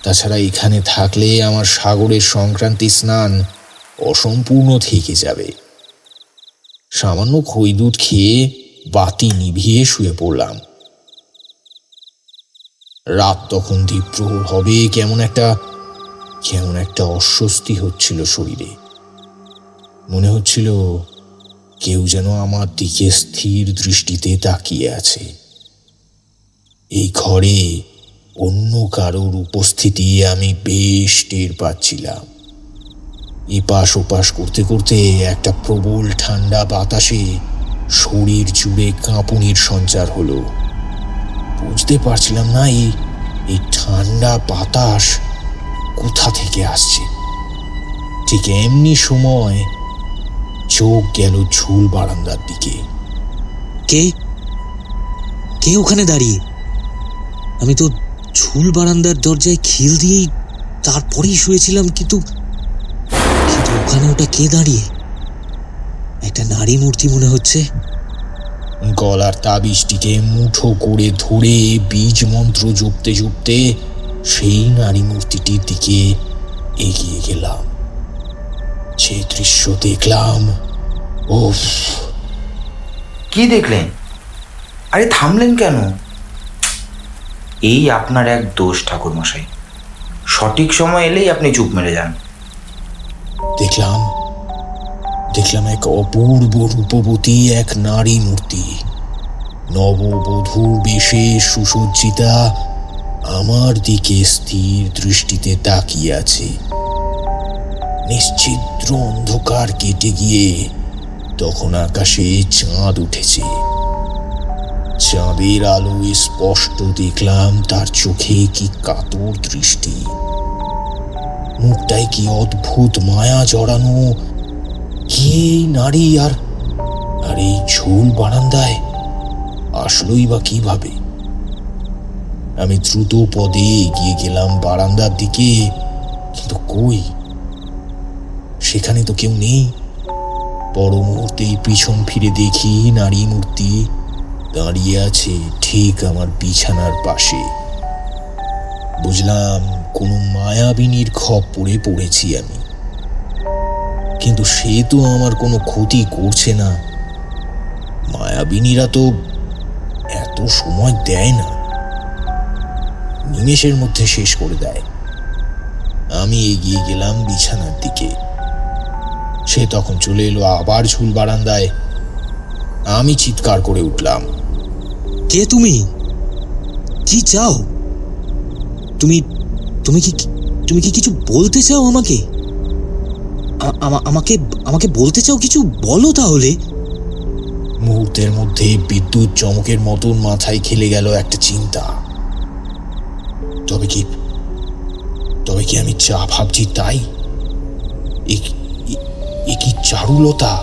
তাছাড়া এখানে থাকলে আমার সাগরের সংক্রান্তি স্নান অসম্পূর্ণ থেকে যাবে। সামান্য খই দুধ খেয়ে বাতি নিভিয়ে শুয়ে পড়লাম। রাত তখন দ্বীপ্রহর হবে, কেমন একটা অস্বস্তি হচ্ছিল শরীরে। মনে হচ্ছিল কেউ যেন আমার দিকে স্থির দৃষ্টিতে তাকিয়ে আছে। এই ঘরে অন্য কারোর উপস্থিতি আমি বেশ টের পাচ্ছিলাম। এপাশ ওপাশ করতে করতে একটা প্রবল ঠান্ডা বাতাসে শরীর জুড়ে কাঁপুনির সঞ্চার হলো। বুঝতে পারছিলাম না এই ঠান্ডা বাতাস কোথা থেকে আসছে। ঠিক এমনি সময় চোখ গেল ঝুল বারান্দার দিকে। কে কে ওখানে দাঁড়িয়ে? আমি তো ঝুল বারান্দার দরজায় খিল দিয়েই তারপরেই শুয়েছিলাম, কিন্তু কিন্তু ওখানে ওটা কে দাঁড়িয়ে? একটা নারী মূর্তি মনে হচ্ছে। গলার তাবিজটিকে মুঠো করে ধরে বীজ মন্ত্র জপতে জপতে সেই নারী মূর্তিটির দিকে এগিয়ে গেলাম। যে দৃশ্য দেখলাম, ওফ! কি দেখলেন? আরে থামলেন কেন? এই আপনার এক দোষ ঠাকুরমশাই, সঠিক সময় এলেই আপনি চুপ মেরে যান। দেখলাম এক অপূর্ব রূপবতী এক নারী মূর্তি, নববধূর বেশে সুসজ্জিতা, আমার দিকে স্থির দৃষ্টিতে তাকিয়ে আছে। নিশ্চিদ্র অন্ধকার কেটে গিয়ে তখন আকাশে চাঁদ উঠেছে। চাঁদের আলোয় স্পষ্ট দেখলাম তার চোখে কি কাতর দৃষ্টি, মুখটায় কি অদ্ভুত মায়া জড়ানো। কি এই নারী আর এই ঝুল বারান্দায় আসলোই বা কিভাবে? আমি দ্রুত পদে এগিয়ে গেলাম বারান্দার দিকে, কিন্তু কই, সেখানে তো কেউ নেই। পর মুহূর্তেই পিছন ফিরে দেখি নারী মূর্তি দাঁড়িয়ে আছে ঠিক আমার বিছানার পাশে। বুঝলাম কোনো মায়াবিনীর খপ্পরে পড়েছি আমি, কিন্তু সে তো আমার কোনো ক্ষতি করছে না। মায়াবিনীরা তো এত সময় দেয় না, নিমেষের মধ্যে শেষ করে দেয়। আমি এগিয়ে গেলাম বিছানার দিকে, সে তখন চলে এলো আবার ঝুল বারান্দায়। আমি চিৎকার করে উঠলাম, কে তুমি? কি চাও তুমি? তুমি কি তুমি কি কিছু বলতে চাও আমাকে? আমাকে আমাকে বলতে চাও কিছু? বলো তাহলে। মুহূর্তের মধ্যে বিদ্যুৎ চমকের মতন মাথায় খেলে গেল একটা চিন্তা। তবে কি আমি যা ভাবছি তাই? এ কি চারুলতা?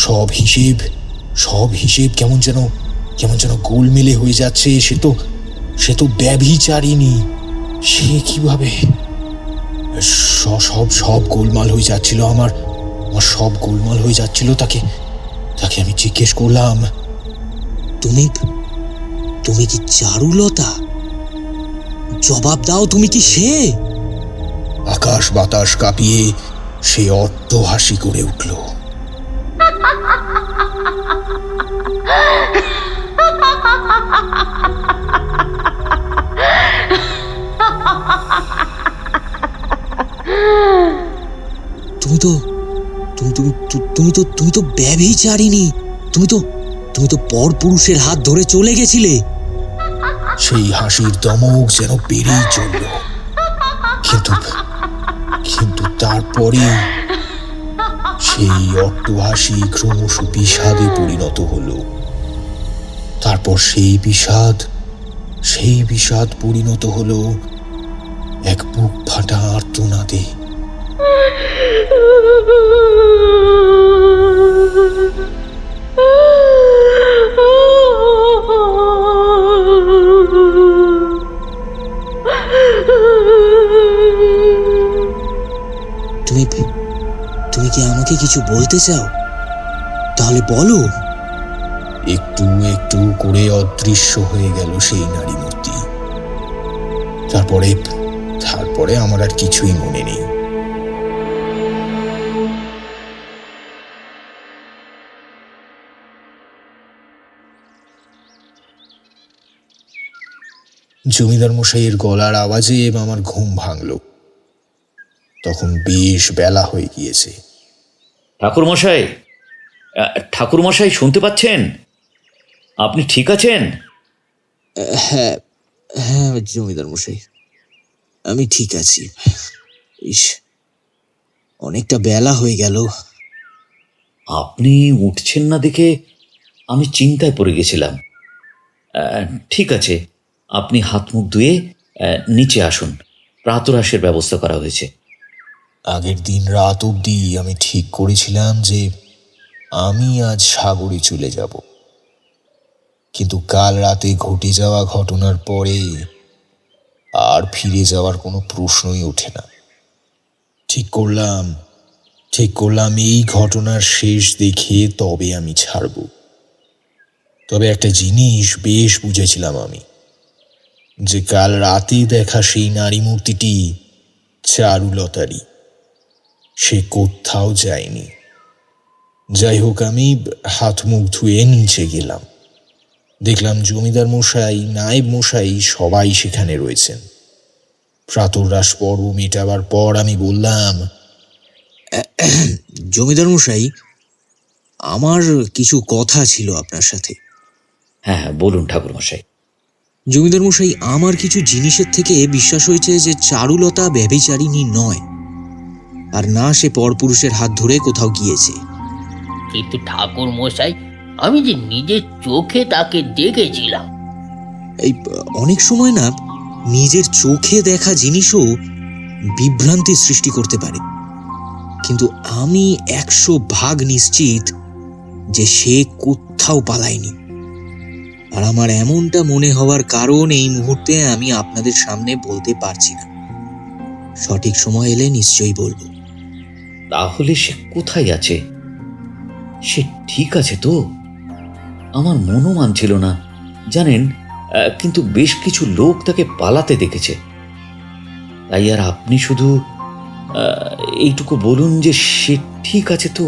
সব হিসেব কেমন যেন গোলমেলে হয়ে যাচ্ছে। সে তো ব্যভিচারিণী। সে কিভাবে? সব গোলমাল হয়ে যাচ্ছিল, আমার সব গোলমাল হয়ে যাচ্ছিল। তাকে আমি জিজ্ঞেস করলাম, তুমি কি চারুলতা? জবাব দাও, তুমি কি সে? আকাশ বাতাস কাঁপিয়ে সে অট্ট হাসি করে উঠল। তুমি তো ব্যভিচারিণী। তুমি তো পরপুরুষের হাত ধরে চলে গেছিলে। সেই হাসির দমক যেন বেড়েই চলল, কিন্তু তারপরে সেই অট্ট হাসি ক্রমশ বিষাদে পরিণত হলো। তারপর সেই বিষাদ পরিণত হলো এক বুক ফাটা আর্তনাদে। তুমি কি আমাকে কিছু বলতে চাও? তাহলে বলো। একটু একটু করে অদৃশ্য হয়ে গেল সেই নারী মূর্তি। তারপরে আমার আর কিছুই মনে নেই। জমিদার মশাইয়ের গলার আওয়াজে আমার ঘুম ভাঙল। তখন বেশ বেলা হয়ে গিয়েছে। ঠাকুরমশাই শুনতে পাচ্ছেন? আপনি ঠিক আছেন? হ্যাঁ হ্যাঁ জমিদার মশাই, আমি ঠিক আছি। অনেকটা বেলা হয়ে গেল। আপনি উঠছেন না দেখে আমি চিন্তায় পড়ে গেছিলাম। ঠিক আছে, আপনি হাত মুখ ধুয়ে নিচে আসুন, প্রাতরাশের ব্যবস্থা করা হয়েছে। আগের দিন রাত অবধি আমি ঠিক করেছিলাম যে আমি আজ সাগরে চলে যাব, কিন্তু কাল রাতে ঘটে যাওয়া ঘটনার পরে আর ফিরে যাওয়ার কোনো প্রশ্নই ওঠে না। ঠিক করলাম এই ঘটনার শেষ দেখে তবে আমি ছাড়ব। তবে একটা জিনিস বেশ বুঝেছিলাম আমি, যে কাল রাতে দেখা সেই নারী মূর্তিটি চারুলতারই, সে কোথাও যায়নি। যাই হোক, আমি হাত মুখ ধুয়ে নিচে গেলাম। দেখলাম জমিদার মশাই, নায়েব মশাই সবাই সেখানে রয়েছেন। প্রাতরাশ পর্ব মেটাবার পর আমি বললাম, জমিদার মশাই, আমার কিছু কথা ছিল আপনার সাথে। হ্যাঁ হ্যাঁ, বলুন ঠাকুরমশাই। জমিদার মশাই, আমার কিছু জিনিসের থেকে বিশ্বাস হয়েছে যে চারুলতা ব্যভিচারিণী নয়, আর না সে পরপুরুষের হাত ধরে কোথাও গিয়েছে। কিন্তু ঠাকুর মশাই, আমি যে নিজের চোখে তাকে দেখেছিলাম। এই অনেক সময় না নিজের চোখে দেখা জিনিসও বিভ্রান্তি সৃষ্টি করতে পারে, কিন্তু আমি 100% নিশ্চিত যে সে কোথাও পালায়নি। আর আমার এমনটা মনে হওয়ার কারণ এই মুহূর্তে আমি আপনাদের সামনে বলতে পারছি না। সঠিক সময় এলে নিশ্চয়ই বলবো। তাহলে সে কোথায় আছে? সে ঠিক আছে তো? আমার মনও মানছিল না জানেন, কিন্তু বেশ কিছু লোক তাকে পালাতে দেখেছে। তাই আর আপনি শুধু এইটুকু বলুন যে সে ঠিক আছে তো?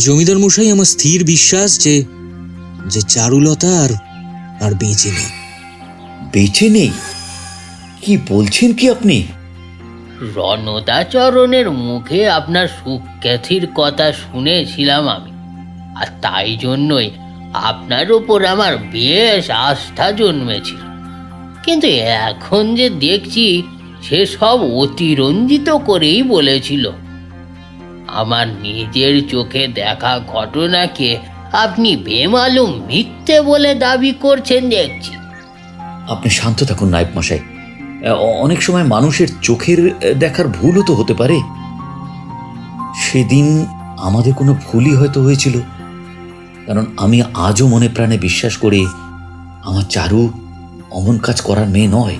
জমিদার মশাই, আমার স্থির বিশ্বাস যে যে চারুলতা আর বেঁচে নেই। বেঁচে নেই? কি বলছেন কি আপনি? রণদাচরণের মুখে আপনার সুখ্যাতির কথা শুনেছিলাম আমি, আর তাই জন্যই আপনার উপর আমার বেশ আস্থা জন্মেছিল। কিন্তু এখন যে দেখছি সে সব অতিরঞ্জিত করেই বলেছিল। আমার নিজের চোখে দেখা ঘটনাকে আপনি বেমালুম মিথ্যে বলে দাবি করছেন দেখছি। আপনি শান্ত থাকুন নায়েব মশাই। অনেক সময় মানুষের চোখের দেখার ভুলও তো হতে পারে। সেদিন আমাদের কোনো ভুলই হয়তো হয়েছিল, কারণ আমি আজও মনে প্রাণে বিশ্বাস করি আমার চারু অমন কাজ করার মেয়ে নয়।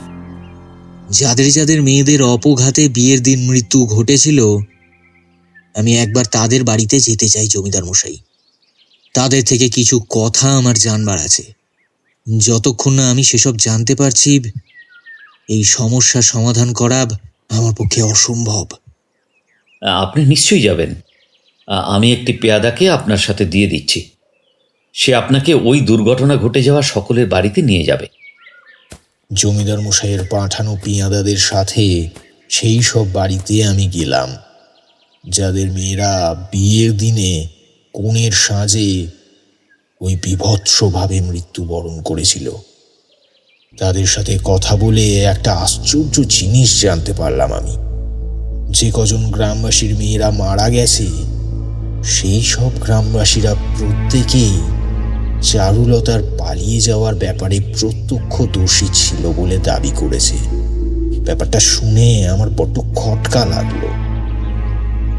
যাদের যাদের মেয়েদের অপঘাতে বিয়ের দিন মৃত্যু ঘটেছিল, আমি একবার তাদের বাড়িতে যেতে চাই জমিদার মশাই। তাদের থেকে কিছু কথা আমার জানবার আছে। যতক্ষণ না আমি সেসব জানতে পারছি, এই সমস্যার সমাধান করা আমার পক্ষে অসম্ভব। আপনি নিশ্চয়ই যাবেন। আমি একটি পেয়াদাকে আপনার সাথে দিয়ে দিচ্ছি। সে আপনাকে ওই দুর্ঘটনা ঘটে যাওয়া সকলের বাড়িতে নিয়ে যাবে। জমিদার মশাইয়ের পাঠানো পেয়াদাদের সাথে সেই সব বাড়িতে আমি গেলাম, যাদের মেয়েরা বিয়ের দিনে কনের সাজে ওই বীভৎসভাবে মৃত্যুবরণ করেছিল। তাদের সাথে কথা বলে একটা আশ্চর্য জিনিস জানতে পারলাম আমি, যে কজন গ্রামবাসীর মেয়েরা মারা গেছে সেই সব গ্রামবাসীরা প্রত্যেকেই চারুলতার পালিয়ে যাওয়ার ব্যাপারে প্রত্যক্ষদর্শী ছিল বলে দাবি করেছে। ব্যাপারটা শুনে আমার বড্ড খটকা লাগলো।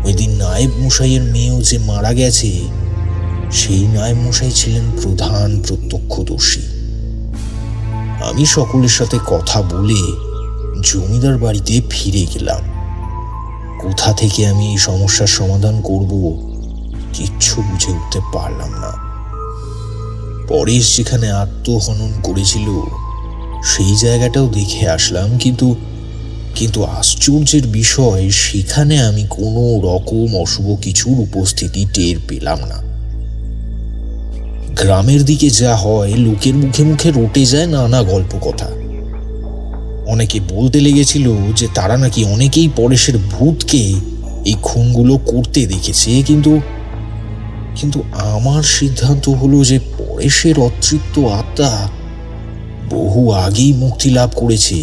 ওই দিন নায়েব মশাইয়ের মেয়েও যে মারা গেছে, সেই নায়েব মশাই ছিলেন প্রধান প্রত্যক্ষদর্শী। আমি সকলের সাথে কথা বলে জমিদার বাড়িতে ফিরে গেলাম। কোথা থেকে আমি এই সমস্যার সমাধান করব কিচ্ছু বুঝে উঠতে পারলাম না। পরেশ যেখানে আত্মহনন করেছিল সেই জায়গাটাও দেখে আসলাম, কিন্তু আশ্চর্যের বিষয়, সেখানে আমি কোনো রকম অশুভ কিছুর উপস্থিতি টের পেলাম না। গ্রামের দিকে যা হয়, লোকের মুখে মুখে রটে যায় নানা গল্প কথা। অনেকে বলতে লেগেছিল যে তারা নাকি অনেকেই পরেশের ভূতকে এই খুনগুলো করতে দেখেছে, কিন্তু আমার সিদ্ধান্ত হলো যে পরেশের অতৃপ্ত আত্মা বহু আগেই মুক্তি লাভ করেছে,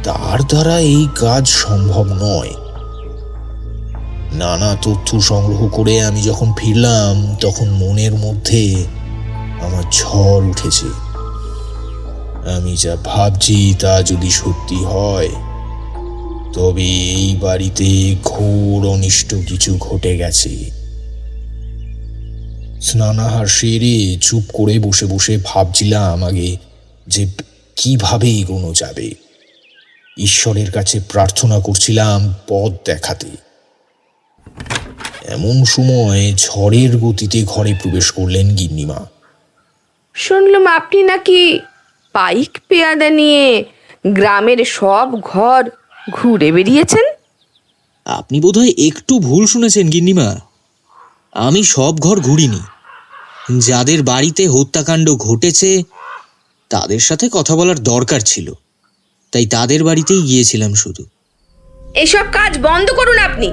তার দ্বারা এই কাজ সম্ভব নয়। নানা তথ্য সংগ্রহ করে আমি যখন ফিরলাম, তখন মনের মধ্যে আমার ঝড় উঠেছে। আমি যা ভাবছি তা যদি সত্যি হয়, তবে এই বাড়িতে ঘোর অনিষ্ট কিছু ঘটে গেছে। স্নানাহার সেরে চুপ করে বসে বসে ভাবছিলাম আগে যে কিভাবে এগোনো যাবে। ঈশ্বরের কাছে প্রার্থনা করছিলাম পথ দেখাতে। এমন সময় ঝড়ের গতিতে ঘরে প্রবেশ করলেন গিন্নিমা। শুনলাম আপনি নাকি পাইক পেয়াদা নিয়ে গ্রামের সব ঘর ঘুরে বেরিয়েছেন। আপনি বোধহয় একটু ভুল শুনেছেন গিন্নিমা। আমি সব ঘর ঘুরিনি। যাদের বাড়িতে হত্যাকাণ্ড ঘটেছে তাদের সাথে কথা বলার দরকার ছিল, তাই তাদের বাড়িতেই গিয়েছিলাম শুধু। এসব কাজ বন্ধ করুন আপনি।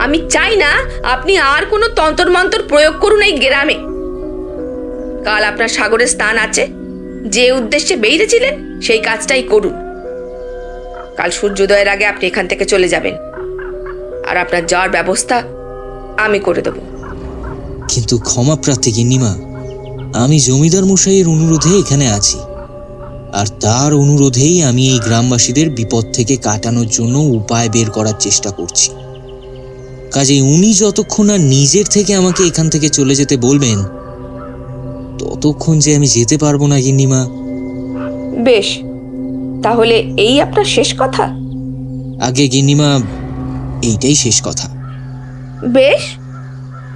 আমি চাই না আপনি আর কোনো তন্তর মন্তর প্রয়োগ করুন এই গ্রামে। কাল আপনার সাগরের স্থান আছে, যে উদ্দেশ্যে বেরিয়েছিলেন সেই কাজটাই করুন। কাল সূর্যোদয়ের আগে আপনি এখান থেকে চলে যাবেন, আর আপনার যাওয়ার ব্যবস্থা আমি করে দেব। কিন্তু ক্ষমা প্রার্থী গিন্নিমা, আমি জমিদার মশাইয়ের অনুরোধে এখানে আছি, আর তার অনুরোধেই আমি এই গ্রামবাসীদের বিপদ থেকে কাটানোর জন্য উপায় বের করার চেষ্টা করছি। কাজেই উনি যতক্ষণ না নিজের থেকে আমাকে এখান থেকে চলে যেতে বলবেন ততক্ষণ যে আমি যেতে পারবো না গিন্নিমা। বেশ, তাহলে এই আপনার শেষ কথা? আগে গিন্নিমা, এইটাই শেষ কথা। বেশ,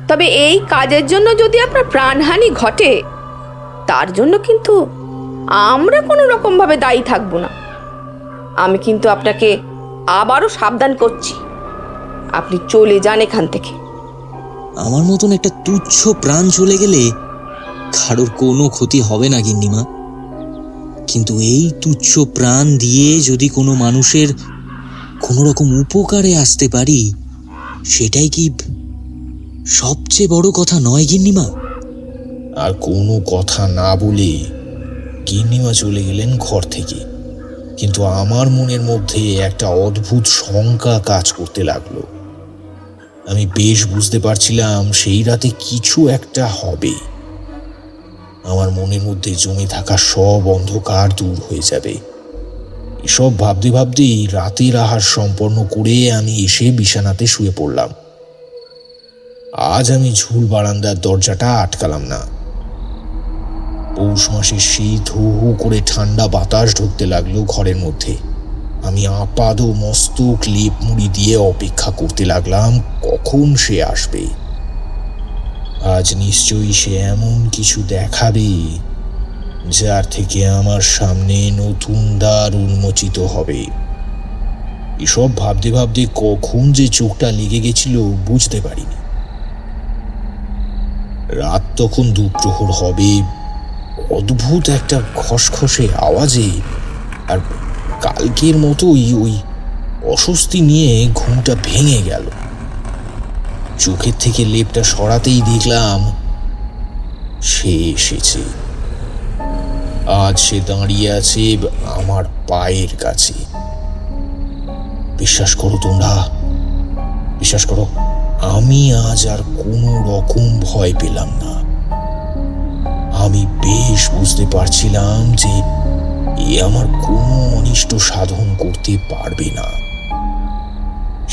তবে এই কাজের জন্য যদি আপনার প্রাণহানি ঘটে, তার জন্য কিন্তু আমরা কোনো রকম ভাবে দায়ী থাকবো না। আমি কিন্তু আপনাকে আবারও সাবধান করছি, আপনি চলে যান এখান থেকে। আমার মতন একটা তুচ্ছ প্রাণ চলে গেলে কারোর কোনো ক্ষতি হবে না গিন্নিমা, কিন্তু এই তুচ্ছ প্রাণ দিয়ে যদি কোনো মানুষের কোনো রকম উপকারে আসতে পারি, সেটাই কি সবচেয়ে বড় কথা নয় গিন্নিমা? আর কোনো কথা না বলে গিন্নিমা চলে গেলেন ঘর থেকে। কিন্তু আমার মনের মধ্যে একটা অদ্ভুত শঙ্কা কাজ করতে লাগলো। আমি বেশ বুঝতে পারছিলাম সেই রাতে কিছু একটা হবে। আমার মনের মধ্যে জমে থাকা সব অন্ধকার দূর হয়ে যাবে। এসব ভাবতে ভাবতেই রাতের আহার সম্পন্ন করে আমি এসে বিছানাতে শুয়ে পড়লাম। আজ আমি ঝুল বারান্দার দরজাটা আটকালাম না। পৌষ মাসের শীত হু হু করে ঠান্ডা বাতাস ঢুকতে লাগলো ঘরের মধ্যে। আমি আপাদ মস্তক লেপ মুড়ি দিয়ে অপেক্ষা করতে লাগলাম কখন সে আসবে। আজ নিশ্চয়ই সে এমন কিছু দেখাবে যার থেকে আমার সামনে নতুন দ্বার উন্মোচিত হবে। এসব ভাবতে ভাবতে কখন যে চোখটা লেগে গেছিল বুঝতে পারিনি। রাত তখন দুপ্রহর হবে। অদ্ভুত একটা খসখসে আওয়াজে আর কালকের মতোই ওই অস্বস্তি নিয়ে ঘুমটা ভেঙে গেল। চোখের থেকে লেপটা সরাতেই দেখলাম সে এসেছে। আজ সে দাঁড়িয়ে আছে আমার পায়ের কাছে। বিশ্বাস করো তোমরা, বিশ্বাস করো, আমি আজ আর কোনো রকম ভয় পেলাম না। আমি বেশ বুঝতে পারছিলাম যে এ আমার কোনো অনিষ্ট সাধন করতে পারবে না।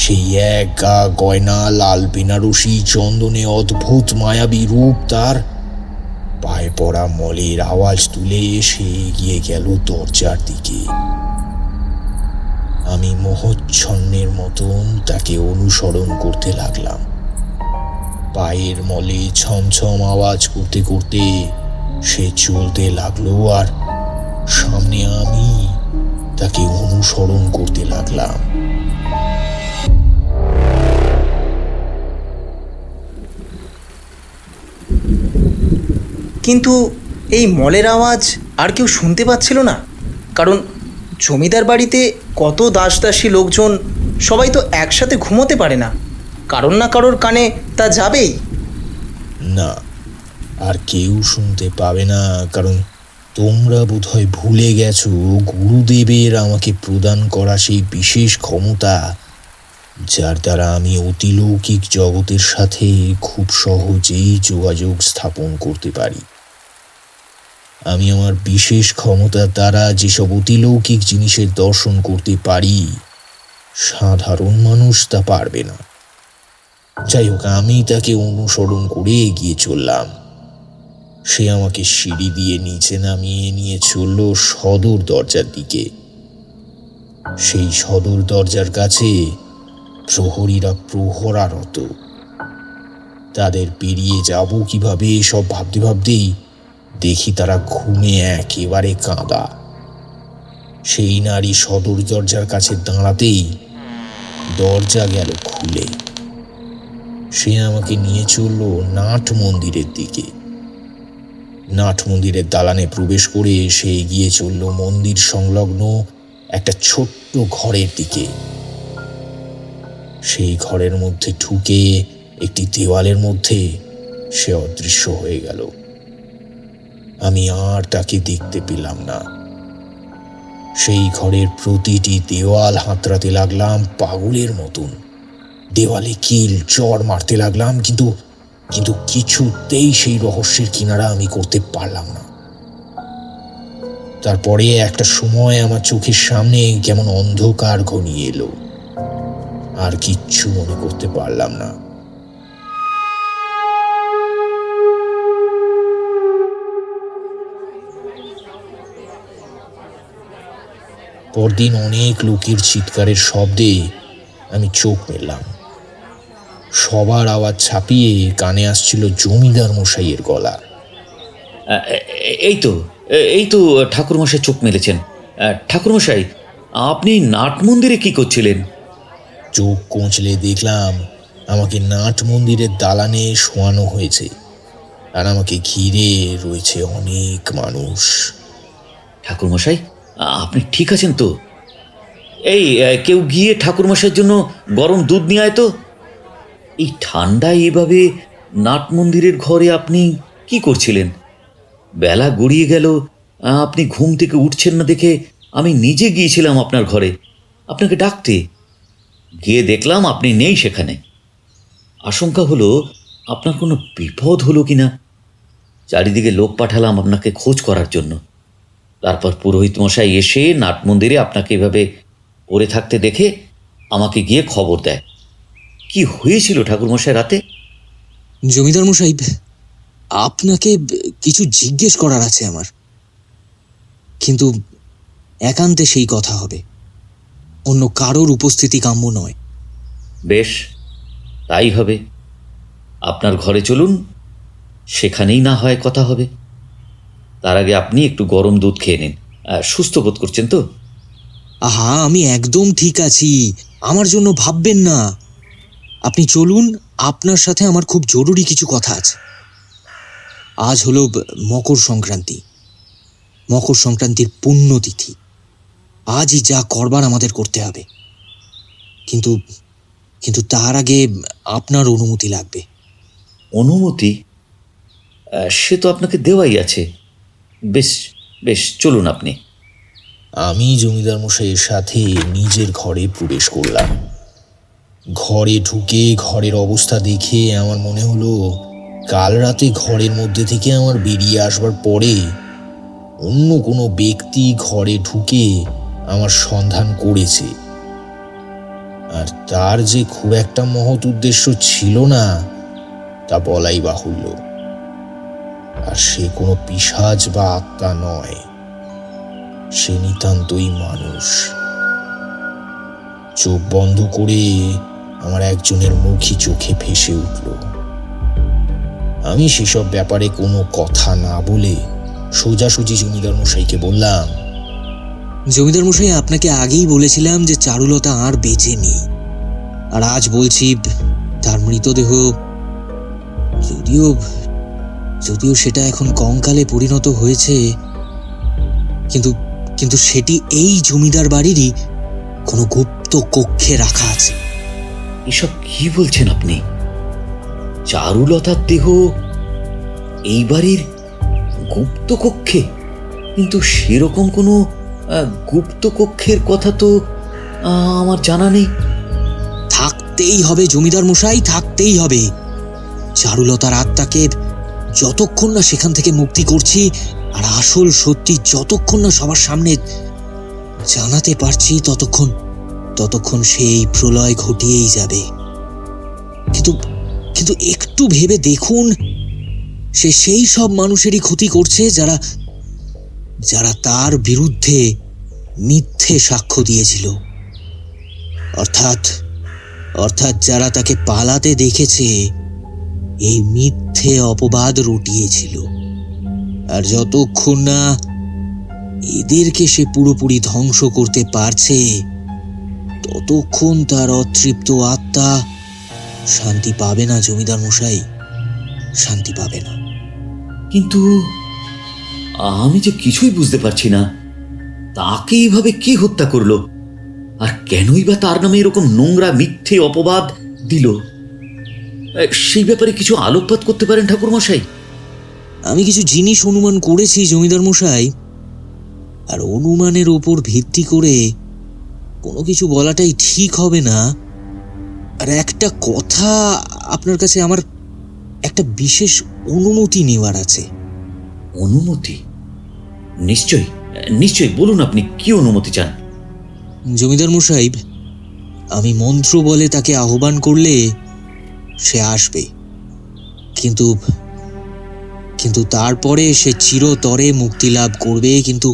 সেই এক গা গয়না, লাল বেনারসি, চন্দনে অদ্ভুত মায়াবী রূপ তার। পায়ে পড়া মলের আওয়াজ তুলে সে এগিয়ে গেল দরজার দিকে। আমি মোহচ্ছন্নের মতন তাকে অনুসরণ করতে লাগলাম। পায়ের মলে ছমছম আওয়াজ করতে করতে সে চলতে লাগলো, আর সামনে আমি তাকে অনুসরণ করতে লাগলাম। কিন্তু এই মলের আওয়াজ আর কেউ শুনতে পাচ্ছিল না, কারণ জমিদার বাড়িতে কত দাসদাসী লোকজন, সবাই তো একসাথে ঘুমোতে পারে না। কারোর না কারোর কানে তা যাবেই। না, আর কেউ শুনতে পাবে না, কারণ তোমরা বোধহয় ভুলে গেছো গুরুদেবের আমাকে প্রদান করা সেই বিশেষ ক্ষমতা, যার দ্বারা আমি অতিলৌকিক জগতের সাথে খুব সহজেই যোগাযোগ স্থাপন করতে পারি। আমি আমার বিশেষ ক্ষমতার দ্বারা যেসব অতিলৌকিক জিনিসের দর্শন করতে পারি, সাধারণ মানুষ তা পারবে না। যাই হোক, আমি তাকে অনুসরণ করে এগিয়ে চললাম। সে আমাকে সিঁড়ি দিয়ে নিচে নামিয়ে নিয়ে চলল সদর দরজার দিকে। সেই সদর দরজার কাছে প্রহরীরা প্রহরারত। তাদের পেরিয়ে যাব কিভাবে সব ভাবতে ভাবতেই দেখি তারা ঘুমে একেবারে কাঁদা। সেই নারী সদর দরজার কাছে দাঁড়াতেই দরজা গেল খুলে। সে আমাকে নিয়ে চলল নাট মন্দিরের দিকে। নাট মন্দিরের দালানে প্রবেশ করে সে এগিয়ে চলল মন্দির সংলগ্ন একটা ছোট্ট ঘরের দিকে। সেই ঘরের মধ্যে ঢুকে একটি দেওয়ালের মধ্যে সে অদৃশ্য হয়ে গেল। আমি আর তাকে দেখতে পেলাম না। সেই ঘরের প্রতিটি দেওয়াল হাতড়াতে লাগলাম পাগলের মতন। দেওয়ালে কিল চড় মারতে লাগলাম, কিন্তু কিছুতেই সেই রহস্যের কিনারা আমি করতে পারলাম না। তারপরে একটা সময় আমার চোখের সামনে কেমন অন্ধকার ঘনিয়ে এলো। আর কিচ্ছু মনে করতে পারলাম না। পরদিন অনেক লোকের চিৎকারের শব্দে আমি চোখ মেললাম। সবার আওয়াজ ছাপিয়ে কানে আসছিল জমিদার মশাইয়ের গলা। এই তো ঠাকুরমশাই চোখ মেলেছেন। ঠাকুরমশাই, আপনি নাট মন্দিরে কি করছিলেন? চোখ কচলে দেখলাম আমাকে নাট মন্দিরের দালানে শোয়ানো হয়েছে, আর আমাকে ঘিরে রয়েছে অনেক মানুষ। ঠাকুরমশাই, আপনি ঠিক আছেন তো? এই কেউ গিয়ে ঠাকুরমশাইয়ের জন্য গরম দুধ নিয়ে আয় তো। এই ঠান্ডায় এভাবে নাট মন্দিরের ঘরে আপনি কি করছিলেন? বেলা গড়িয়ে গেল, আপনি ঘুম থেকে উঠছেন না দেখে আমি নিজে গিয়েছিলাম আপনার ঘরে আপনাকে ডাকতে। গিয়ে দেখলাম আপনি নেই সেখানে। আশঙ্কা হলো আপনার কোনো বিপদ হলো কিনা। চারিদিকে লোক পাঠালাম আপনাকে খোঁজ করার জন্য। তারপর পুরোহিত মশাই এসে নাট মন্দিরে আপনাকে এভাবে পড়ে থাকতে দেখে আমাকে গিয়ে খবর দেয়। কি হয়েছিল ঠাকুরমশাই রাতে? জমিদার মশাই, আপনাকে কিছু জিজ্ঞেস করার আছে আমার, কিন্তু একান্তে সেই কথা হবে, অন্য কারোর উপস্থিতি কাম্য নয়। বেশ, তাই হবে। আপনার ঘরে চলুন, সেখানেই না হয় কথা হবে। তার আগে আপনি একটু গরম দুধ খেয়ে নিন। সুস্থ বোধ করছেন তো? আহা, আমি একদম ঠিক আছি, আমার জন্য ভাববেন না। আপনি চলুন, আপনার সাথে আমার খুব জরুরি কিছু কথা আছে। আজ হলো মকর সংক্রান্তি, মকর সংক্রান্তির পুণ্যতিথি। আজই যা করবার আমাদের করতে হবে, কিন্তু কিন্তু তার আগে আপনার অনুমতি লাগবে। অনুমতি? সে তো আপনাকে দেওয়াই আছে। বেশ বেশ, চলুন আপনি। আমি জমিদার মশাইয়ের সাথে নিজের ঘরে প্রবেশ করলাম। ঘরে ঢুকে ঘরের অবস্থা দেখে আমার মনে হলো কাল রাতে ঘরের মধ্যে থেকে আমার বেরিয়ে আসবার পরে অন্য কোনো ব্যক্তি ঘরে ঢুকে আমার সন্ধান করেছে, আর তার যে খুব একটা মহৎ উদ্দেশ্য ছিল না তা বলাই বাহুল্য। আর সে কোনো পিশাচ বা আত্মা নয়, সে নিতান্তই মানুষ। চোখ বন্ধ করে আমার একজনের মুখই চোখে ভেসে উঠল। আমি সেসব ব্যাপারে কোনো কথা না বলে সোজাসুজি জমিদার মশাইকে বললাম, জমিদার মশাই, আপনাকে আগেই বলেছিলাম যে চারুলতা আর বেঁচে নেই, আর আজ বলছি তার মৃতদেহ, যদিও সেটা এখন কঙ্কালে পরিণত হয়েছে, কিন্তু সেটি এই জমিদার বাড়িরই কোনো গুপ্ত কক্ষে রাখা আছে। এসব কি বলছেন আপনি? চারুলতার দেহ এই বাড়ির গুপ্ত কক্ষে? কিন্তু সেরকম কোনো গুপ্ত কক্ষের কথা তো আমার জানা নেই। থাকতেই হবে জমিদার মশাই, থাকতেই হবে। চারুলতার আত্মাকে যতক্ষণ না সেখান থেকে মুক্তি করছি, আর আসল সত্যি যতক্ষণ না সবার সামনে জানাতে পারছি, ততক্ষণ সেই প্রলয় ঘটিয়েই যাবে। কিন্তু কিন্তু একটু ভেবে দেখুন, সে সেই সব মানুষেরই ক্ষতি করছে যারা যারা তার বিরুদ্ধে মিথ্যে সাক্ষ্য দিয়েছিল, অর্থাৎ অর্থাৎ যারা তাকে পালাতে দেখেছে এই মিথ্যে অপবাদ রটিয়েছিল। আর যতক্ষণ না এদেরকে সে পুরোপুরি ধ্বংস করতে পারছে, ততক্ষণ তার অতৃপ্ত আত্মা শান্তি পাবে না জমিদার মশাই, শান্তি পাবে না। কিন্তু আমি যে কিছুই বুঝতে পারছি না, তাকে এইভাবে কে হত্যা করলো, আর কেনই বা তার নামে এরকম নোংরা মিথ্যে অপবাদ দিল? সেই ব্যাপারে কিছু আলোকপাত করতে পারেন ঠাকুর মশাই? আমি কিছু জিনিস অনুমান করেছি জমিদার মশাই, আর অনুমানের ওপর ভিত্তি করে কোনো কিছু বলাটাই ঠিক হবে না। আর একটা কথা, আপনার কাছে আমার একটা বিশেষ অনুমতি নেওয়ার আছে। অনুমতি? নিশ্চয়ই নিশ্চয়ই, বলুন আপনি কি অনুমতি চান? জমিদার মশাই, আমি মন্ত্র বলে তাকে আহ্বান করলে সে আসবে, কিন্তু কিন্তু তারপরে সে চিরতরে মুক্তি লাভ করবে। কিন্তু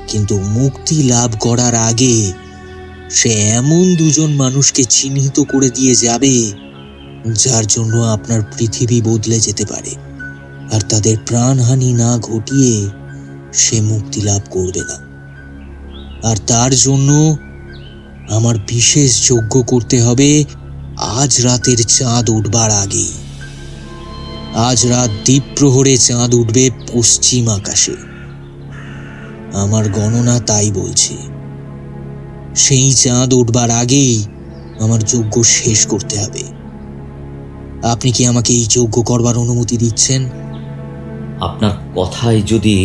কিন্তু মুক্তি লাভ করার আগে সে এমন দুজন মানুষকে চিহ্নিত করে দিয়ে যাবে যার জন্য আপনার পৃথিবী বদলে যেতে পারে, আর তাদের প্রাণহানি না ঘটিয়ে সে মুক্তি লাভ করবে না। আর তার জন্য আমার বিশেষ যজ্ঞ করতে হবে আজ রাতের চাঁদ উঠবার আগেই। আজ রাত দ্বীপ প্রহরে চাঁদ উঠবে পশ্চিম আকাশে, আমার গণনা তাই বলছে। সেই চাঁদ উঠবার আগেই আমার যজ্ঞ শেষ করতে হবে। আপনি কি আমাকে এই যজ্ঞ করবার অনুমতি দিচ্ছেন? আপনার কথায় যদি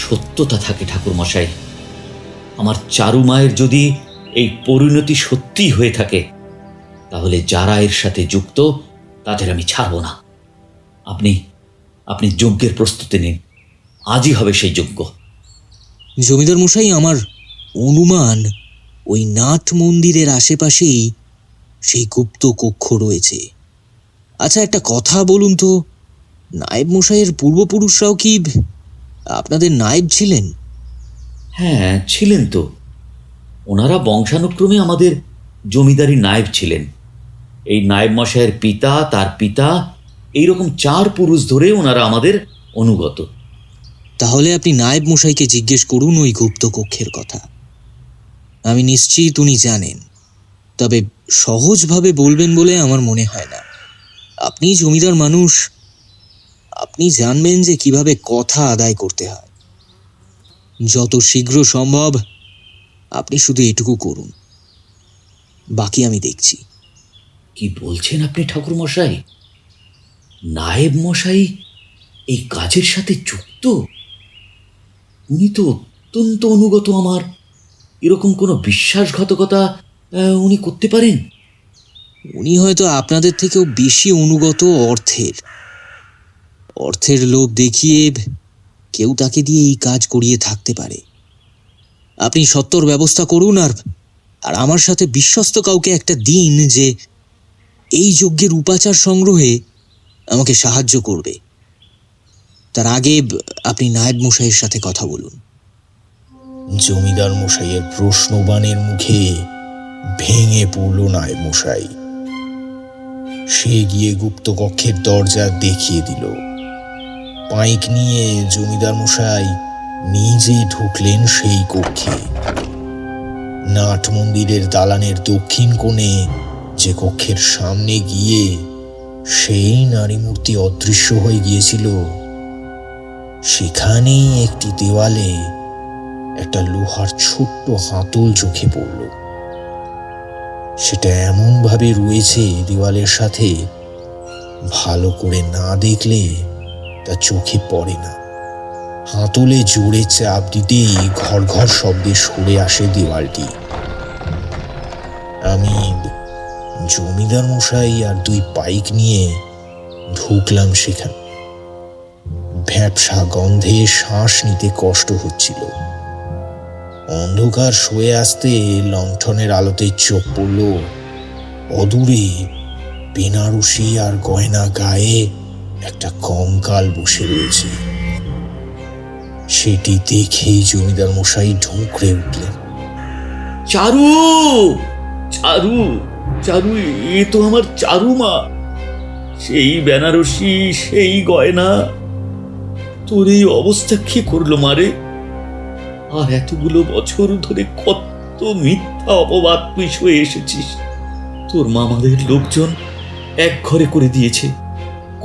সত্যতা থাকে ঠাকুর মশাই, আমার চারু মায়ের যদি এই পরিণতি সত্যি হয়ে থাকে, তাহলে যারা এর সাথে যুক্ত তাদের আমি ছাড়ব না। আপনি আপনি যজ্ঞের প্রস্তুতি নিন, আজই হবে সেই যজ্ঞ। জমিদার মশাই, আমার অনুমান ওই নাট মন্দিরের আশেপাশেই সেই গুপ্ত কক্ষ রয়েছে। আচ্ছা, একটা কথা বলুন তো, নায়েব মশাইয়ের পূর্বপুরুষরাও কি আপনাদের নায়েব ছিলেন? হ্যাঁ, ছিলেন তো। ওনারা বংশানুক্রমে আমাদের জমিদারি নায়েব ছিলেন। এই নায়েব মশাইয়ের পিতা, তার পিতা, এইরকম 4 পুরুষ ধরে ওনারা আমাদের অনুগত। তাহলে আপনি নায়েব মশাইকে জিজ্ঞেস করুন ওই গুপ্ত কক্ষের কথা। আমি নিশ্চিত উনি জানেন, তবে সহজভাবে বলবেন বলে আমার মনে হয় না। আপনি জমিদার মানুষ, আপনি জানবেন যে কিভাবে কথা আদায় করতে হয়। যত শীঘ্র সম্ভব আপনি শুধু এটুকু করুন, বাকি আমি দেখছি। কি বলছেন আপনি ঠাকুর মশাই? নায়েব মশাই এই কাজের সাথে যুক্ত? উনি তো অত্যন্ত অনুগত আমার। এরকম কোনো বিশ্বাসঘাতকতা উনি করতে পারেন? উনি হয়তো আপনাদের থেকেও বেশি অনুগত অর্থের লোভ দেখিয়ে কেউ তাকে দিয়ে এই কাজ করিয়ে থাকতে পারে। আপনি সত্তর ব্যবস্থা করুন, আর আমার সাথে বিশ্বস্ত কাউকে একটা দিন যে এই যজ্ঞের উপাচার সংগ্রহে আমাকে সাহায্য করবে। তার আগে আপনি নায়েব মশাইয়ের সাথে কথা বলুন। জমিদার মশাইয়ের প্রশ্নবাণের মুখে ভেঙে পড়ল নায়েব মশাই। সে গিয়ে গুপ্তকক্ষের দরজা দেখিয়ে দিল। পাইক নিয়ে জমিদার মশাই নিজে ঢুকলেন সেই কক্ষে। নাট মন্দিরের দালানের দক্ষিণ কোণে যে কক্ষের সামনে গিয়ে সেই নারী মূর্তি অদৃশ্য হয়ে গিয়েছিল, সেখানেই একটি দেওয়ালে একটা লোহার ছোট্ট হাতল চোখে পড়ল। সেটা এমন ভাবে রয়েছে দেওয়ালের সাথে, ভালো করে না দেখলে তা চোখে পড়ে না। হাতলে জোরে চাপ দিতেই ঘর ঘর শব্দে সরে আসে দেওয়ালটি। আমি জমিদার মশাই আর 2 পাইক নিয়ে ঢুকলাম সেখানে। ভ্যাপসা গন্ধে শ্বাস নিতে কষ্ট হচ্ছিল। অন্ধকার সয়ে আসতে লণ্ঠনের আলোতে চোখ পড়ল অদূরে বেনারসি আর গয়না গায়ে একটা কঙ্কাল বসে রয়েছে। সেটি দেখেই জমিদার মশাই ঢোকরে উঠলেন। চারু, চারু, চারু, এ তো আমার চারু মা। সেই বেনারসি, সেই গয়না, তোর এই অবস্থা কি করলো মারে? আর এতগুলো বছর ধরে কত মিথ্যা অপবাদ তুই সয়ে এসেছিস। তোর মামাদের লোকজন এক ঘরে করে দিয়েছে।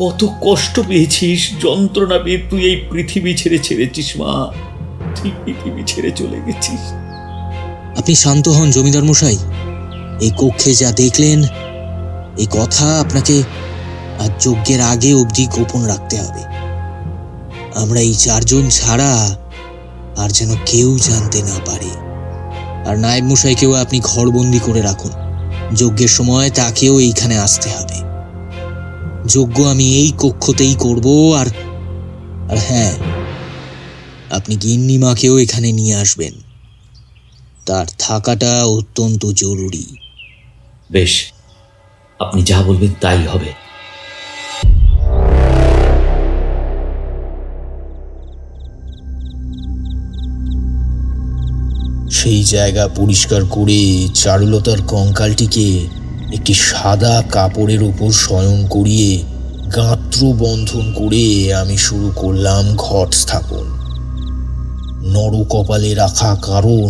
কত কষ্ট পেয়েছিস, যন্ত্রণা পেয়ে তুই এই পৃথিবী ছেড়েছিস মা। তুই পৃথিবী ছেড়ে চলে গেছিস। আপনি শান্ত হন জমিদার মশাই। এই কক্ষে যা দেখলেন, এই কথা আপনাকে আজ যজ্ঞের আগে অবধি গোপন রাখতে হবে। আমরা এই 4 জন ছাড়া আর যেন কেউ জানতে না পারে। আর নায়েব মশাইকেও আপনি ঘরবন্দি করে রাখুন। যজ্ঞের সময় তাকেও এইখানে আসতে হবে। যজ্ঞ আমি এই কক্ষতেই করব। আর হ্যাঁ, আপনি গিন্নিমাকেও এখানে নিয়ে আসবেন। তার থাকাটা অত্যন্ত জরুরি। বেশ, আপনি যা বলবেন তাই হবে। সেই জায়গা পরিষ্কার করে চারুলতার কঙ্কালটিকে একটি সাদা কাপড়ের উপর শয়ন করিয়ে গাত্র বন্ধন করে আমি শুরু করলাম ঘট স্থাপন। নরকপালে রাখা কারণ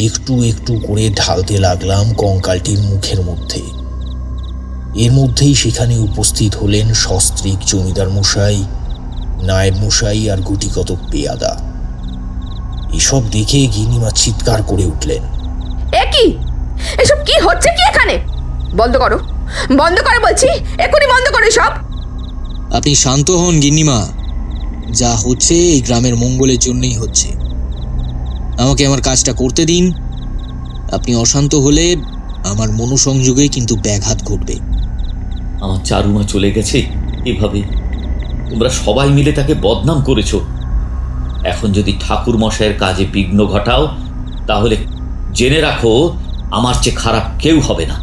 একটু একটু করে ঢালতে লাগলাম কঙ্কালটির মুখের মধ্যে। এর মধ্যেই সেখানে উপস্থিত হলেন সস্ত্রীক জমিদার মশাই, নায়েব মশাই আর গুটিকতক পেয়াদা। এসব দেখে গিন্নিমা চিৎকার করে উঠলেন। এ কি, এসব কি হচ্ছে কি এখানে? বন্ধ করো, বন্ধ করো বলছি, এখনই বন্ধ করো সব। আপনি শান্ত হন গিন্নিমা। যা হচ্ছে এই গ্রামের মঙ্গলের জন্যই হচ্ছে। আমাকে আমার কাজটা করতে দিন। আপনি অশান্ত হলে আমার মনোসংযোগে কিন্তু ব্যাঘাত ঘটবে। আমার চারুমা চলে গেছে এভাবে। তোমরা সবাই মিলে তাকে বদনাম করেছো। এখন যদি ঠাকুর মশাইয়ের কাজে বিঘ্ন ঘটাও, তাহলে জেনে রাখো আমার চেয়ে খারাপ কেউ হবে না।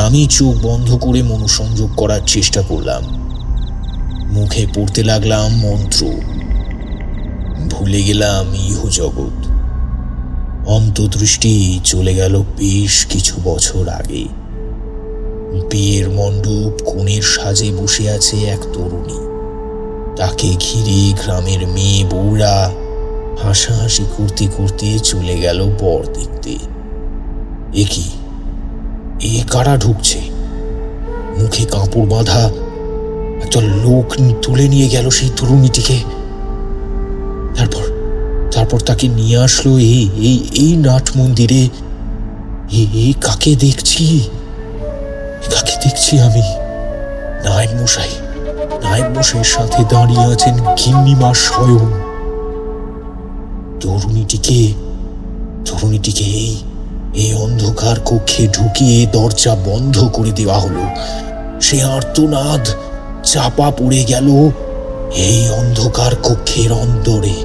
আমি চোখ বন্ধ করে মনোসংযোগ করার চেষ্টা করলাম। মুখে পড়তে লাগলাম মন্ত্র। ভুলে গেলাম ইহ জগৎ। অন্তর্দৃষ্টি চলে গেল বেশ কিছু বছর আগে। বিয়ের মণ্ডপ কোণের সাজে বসে আছে এক তরুণী। তাকে ঘিরে গ্রামের মেয়ে বউরা হাসাহাসি করতে করতে চলে গেল বর দেখতে। এ কি, এ কারা ঢুকছে? মুখে কাপড় বাঁধা একটা লোক তুলে নিয়ে গেল সেই তরুণীটিকে। তারপর তাকে নিয়ে আসলো এই নাট মন্দিরে। কাকে দেখছি? কাকে দেখছি আমি? নায়েব মশাইয়ের সাথে দাঁড়িয়ে আছেন গিন্নিমা স্বয়ং। তরুণীটিকে এই অন্ধকার কক্ষে ঢুকিয়ে দরজা বন্ধ করে দেওয়া হলো। সে আর্তনাদ চাপা পড়ে গেল এই অন্ধকার কক্ষের অন্দরে।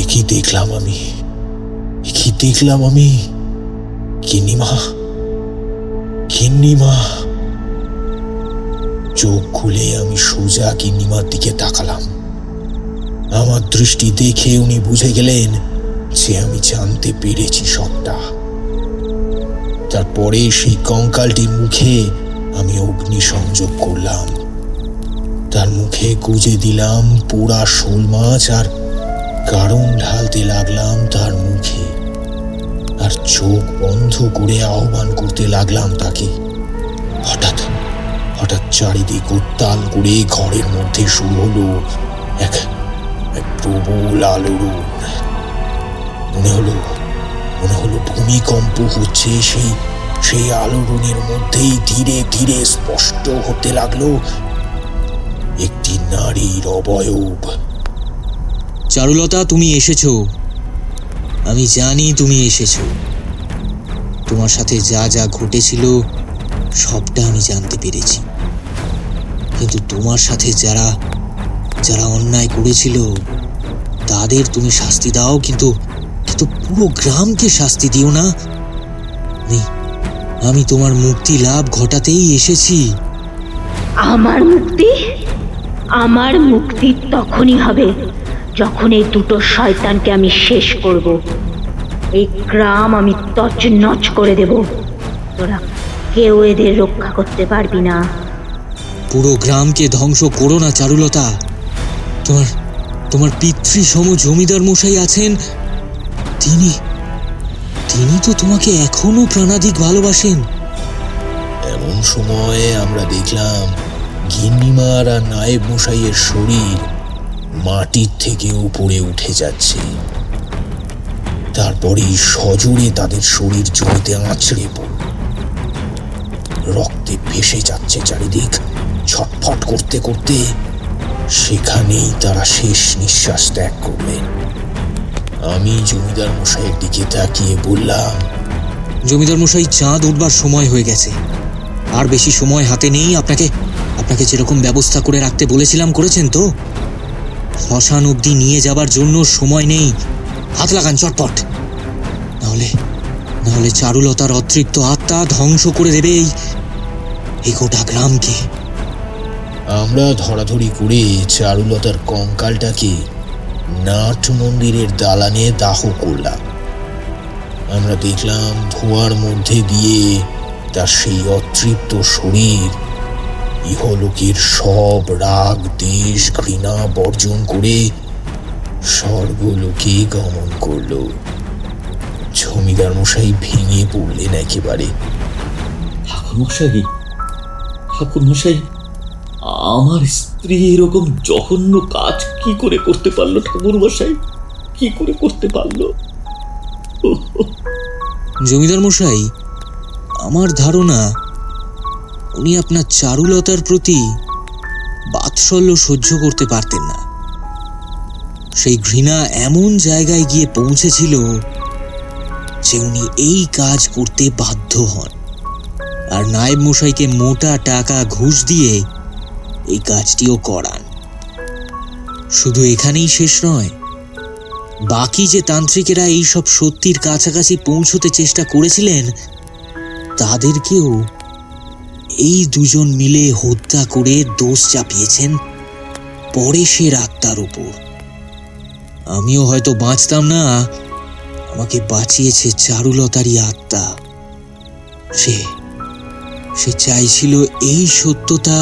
এ কি দেখলাম আমি? গিন্নিমা। চোখ খুলে আমি সোজা গিন্নিমার দিকে তাকালাম। আমার দৃষ্টি দেখে উনি বুঝে গেলেন যে আমি জানতে পেরেছি সবটা। তারপরে সেই কঙ্কালটির মুখে আমি অগ্নি সংযোগ করলাম। তার মুখে গুজে দিলাম পোড়া শোল মাছ আর কারণ ঢালতে লাগলাম তার মুখে। আর চোখ বন্ধ করে আহ্বান করতে লাগলাম তাকে। হঠাৎ চারিদিক উত্তাল করে ঘরের মধ্যে শুরু হলো এক প্রবল আলোড়ন। মনে হলো ভূমিকম্প হচ্ছে। সেই আলোড়নের মধ্যেই ধীরে ধীরে স্পষ্ট হতে লাগলো একটি নারীর অবয়ব। চারুলতা, তুমি এসেছো। আমি জানি তুমি এসেছো। তোমার সাথে যা যা ঘটেছিল সবটা আমি জানতে পেরেছি। কিন্তু তোমার সাথে যারা অন্যায় করেছিল তাদের তুমি শাস্তি দাও, কিন্তু কিন্তু পুরো গ্রামকে শাস্তি দিও না। আমি তোমার মুক্তি লাভ ঘটাতেই এসেছি। আমার মুক্তি তখনই হবে যখন এই দুটো শয়তানকে আমি শেষ করব। এই গ্রাম আমি তছনছ করে দেব। তোরা কেউ এদের রক্ষা করতে পারবি না। পুরো গ্রামকে ধ্বংস করো না চারুলতা। তোমার পিতৃসম জমিদার মশাই আছেন, তিনি তো তোমাকে এখনো প্রাণাধিক ভালোবাসেন। এমন সময় আমরা দেখলাম গিন্নিমার আর নায়েব মশাইয়ের শরীর মাটির থেকে উপরে উঠে যাচ্ছে। তারপরেই সজোরে তাদের শরীর জমিতে আঁচড়ে পড়ল। রক্তে ভেসে যাচ্ছে চারিদিক। ছটফট করতে করতে সেখানেই তারা শেষ নিঃশ্বাস ত্যাগ করলেন। আমি জমিদার মশাইয়ের দিকে তাকিয়ে বললাম, জমিদার মশাই, চাঁদ উঠবার সময় হয়ে গেছে, আর বেশি সময় হাতে নেই। আপনাকে যেরকম ব্যবস্থা করে রাখতে বলেছিলাম করেছেন তো? শ্মশান অবধি নিয়ে যাবার জন্য সময় নেই, হাত লাগান চটপট, নাহলে চারুলতার অতৃপ্ত আত্মা ধ্বংস করে দেবে এই গোটা গ্রামকে। আমরা ধরাধরি করে চারুলতার কঙ্কালটাকে নাট মন্দিরের দালানে দাহ করলাম। আমরা দেখলাম ধোঁয়ার মধ্যে দিয়ে তার সেই অতৃপ্ত শরীর ইহলোকের সব রাগ, দেশ, ঘৃণা বর্জন করে স্বর্গলোকে গমন করল। জমিদার মশাই ভেঙে পড়লেন একেবারে। ঠাকুরমশাই, আমার স্ত্রী এরকম জঘন্য কাজ কি করে করতে পারলো? ঠাকুরমশাই কি করে করতে পারলো? জমিদার মশাই, আমার ধারণা উনি আপনার চারুলতার প্রতি বাৎসল্য সহ্য করতে পারতেন না। সেই ঘৃণা এমন জায়গায় গিয়ে পৌঁছেছিল যে উনি এই কাজ করতে বাধ্য হন, আর নায়েব মশাইকে মোটা টাকা ঘুষ দিয়ে এই কাজটিও করান। শুধু এখানেই শেষ নয়, বাকি যে তান্ত্রিকেরা এই সব সত্যির কাছাকাছি পৌঁছতে চেষ্টা করেছিলেন তাদেরকেও এই দুজন মিলে হত্যা করে দোষ চাপিয়েছেন পরেশের আত্মার উপর। আমিও হয়তো বাঁচতাম না, আমাকে বাঁচিয়েছে চারুলতারই আত্মা। সে চাইছিল এই সত্যতা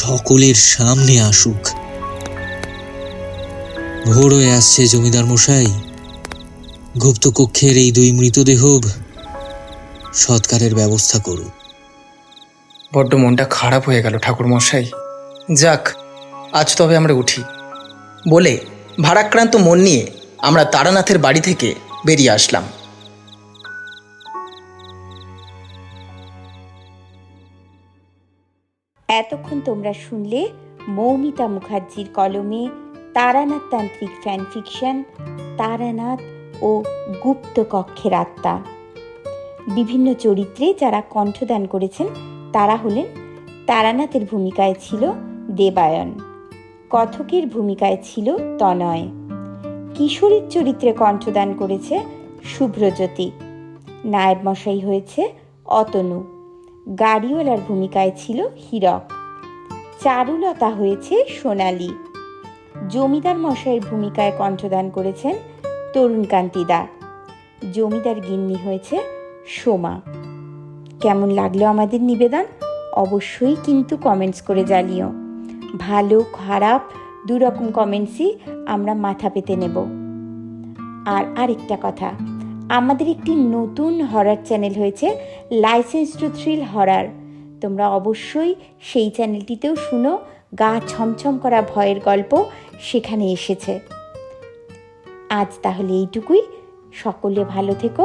সকলের সামনে আসুক। ভোর হয়ে আসছে জমিদার মশাই, গুপ্তকক্ষের এই দুই মৃতদেহ সৎকারের ব্যবস্থা করুন। বড্ড মনটা খারাপ হয়ে গেল ঠাকুরমশাই। যাক, আজ তবে আমরা উঠি বলে ভারাক্রান্ত মন নিয়ে আমরা তারানাথের বাড়ি থেকে বেরিয়ে আসলাম। এতক্ষণ তোমরা শুনলে মৌমিতা মুখার্জির কলমে তারানাথ তান্ত্রিক ফ্যান ফিকশন তারানাথ ও গুপ্তকক্ষের আত্মা। বিভিন্ন চরিত্রে যারা কণ্ঠদান করেছেন তারা হলেন, তারানাথের ভূমিকায় ছিল দেবায়ন, কথকের ভূমিকায় ছিল তনয়, কিশোরীর চরিত্রে কণ্ঠদান করেছে শুভ্রজ্যোতি, নায়েব মশাই হয়েছে অতনু, গাড়িওয়ালার ভূমিকায় ছিল হীরক, চারুলতা হয়েছে সোনালী, জমিদার মশাইয়ের ভূমিকায় কণ্ঠদান করেছেন তরুণকান্তি দা, জমিদার গিন্নি হয়েছে সোমা। কেমন লাগলো আমাদের নিবেদন? অবশ্যই কিন্তু কমেন্টস করে জানিও। ভালো খারাপ দুরকম কমেন্টসই আমরা মাথা পেতে নেব। আর আরেকটা কথা, আমাদের একটি নতুন হরর চ্যানেল হয়েছে, লাইসেন্স টু থ্রিল হরর। তোমরা অবশ্যই সেই চ্যানেলটিতেও শুনো, গা ছমছম করা ভয়ের গল্প সেখানে এসেছে। আজ তাহলে এইটুকুই। সকলে ভালো থেকো,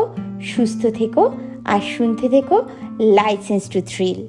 সুস্থ থেকো আর শুনতে থেকো লাইসেন্স টু থ্রিল।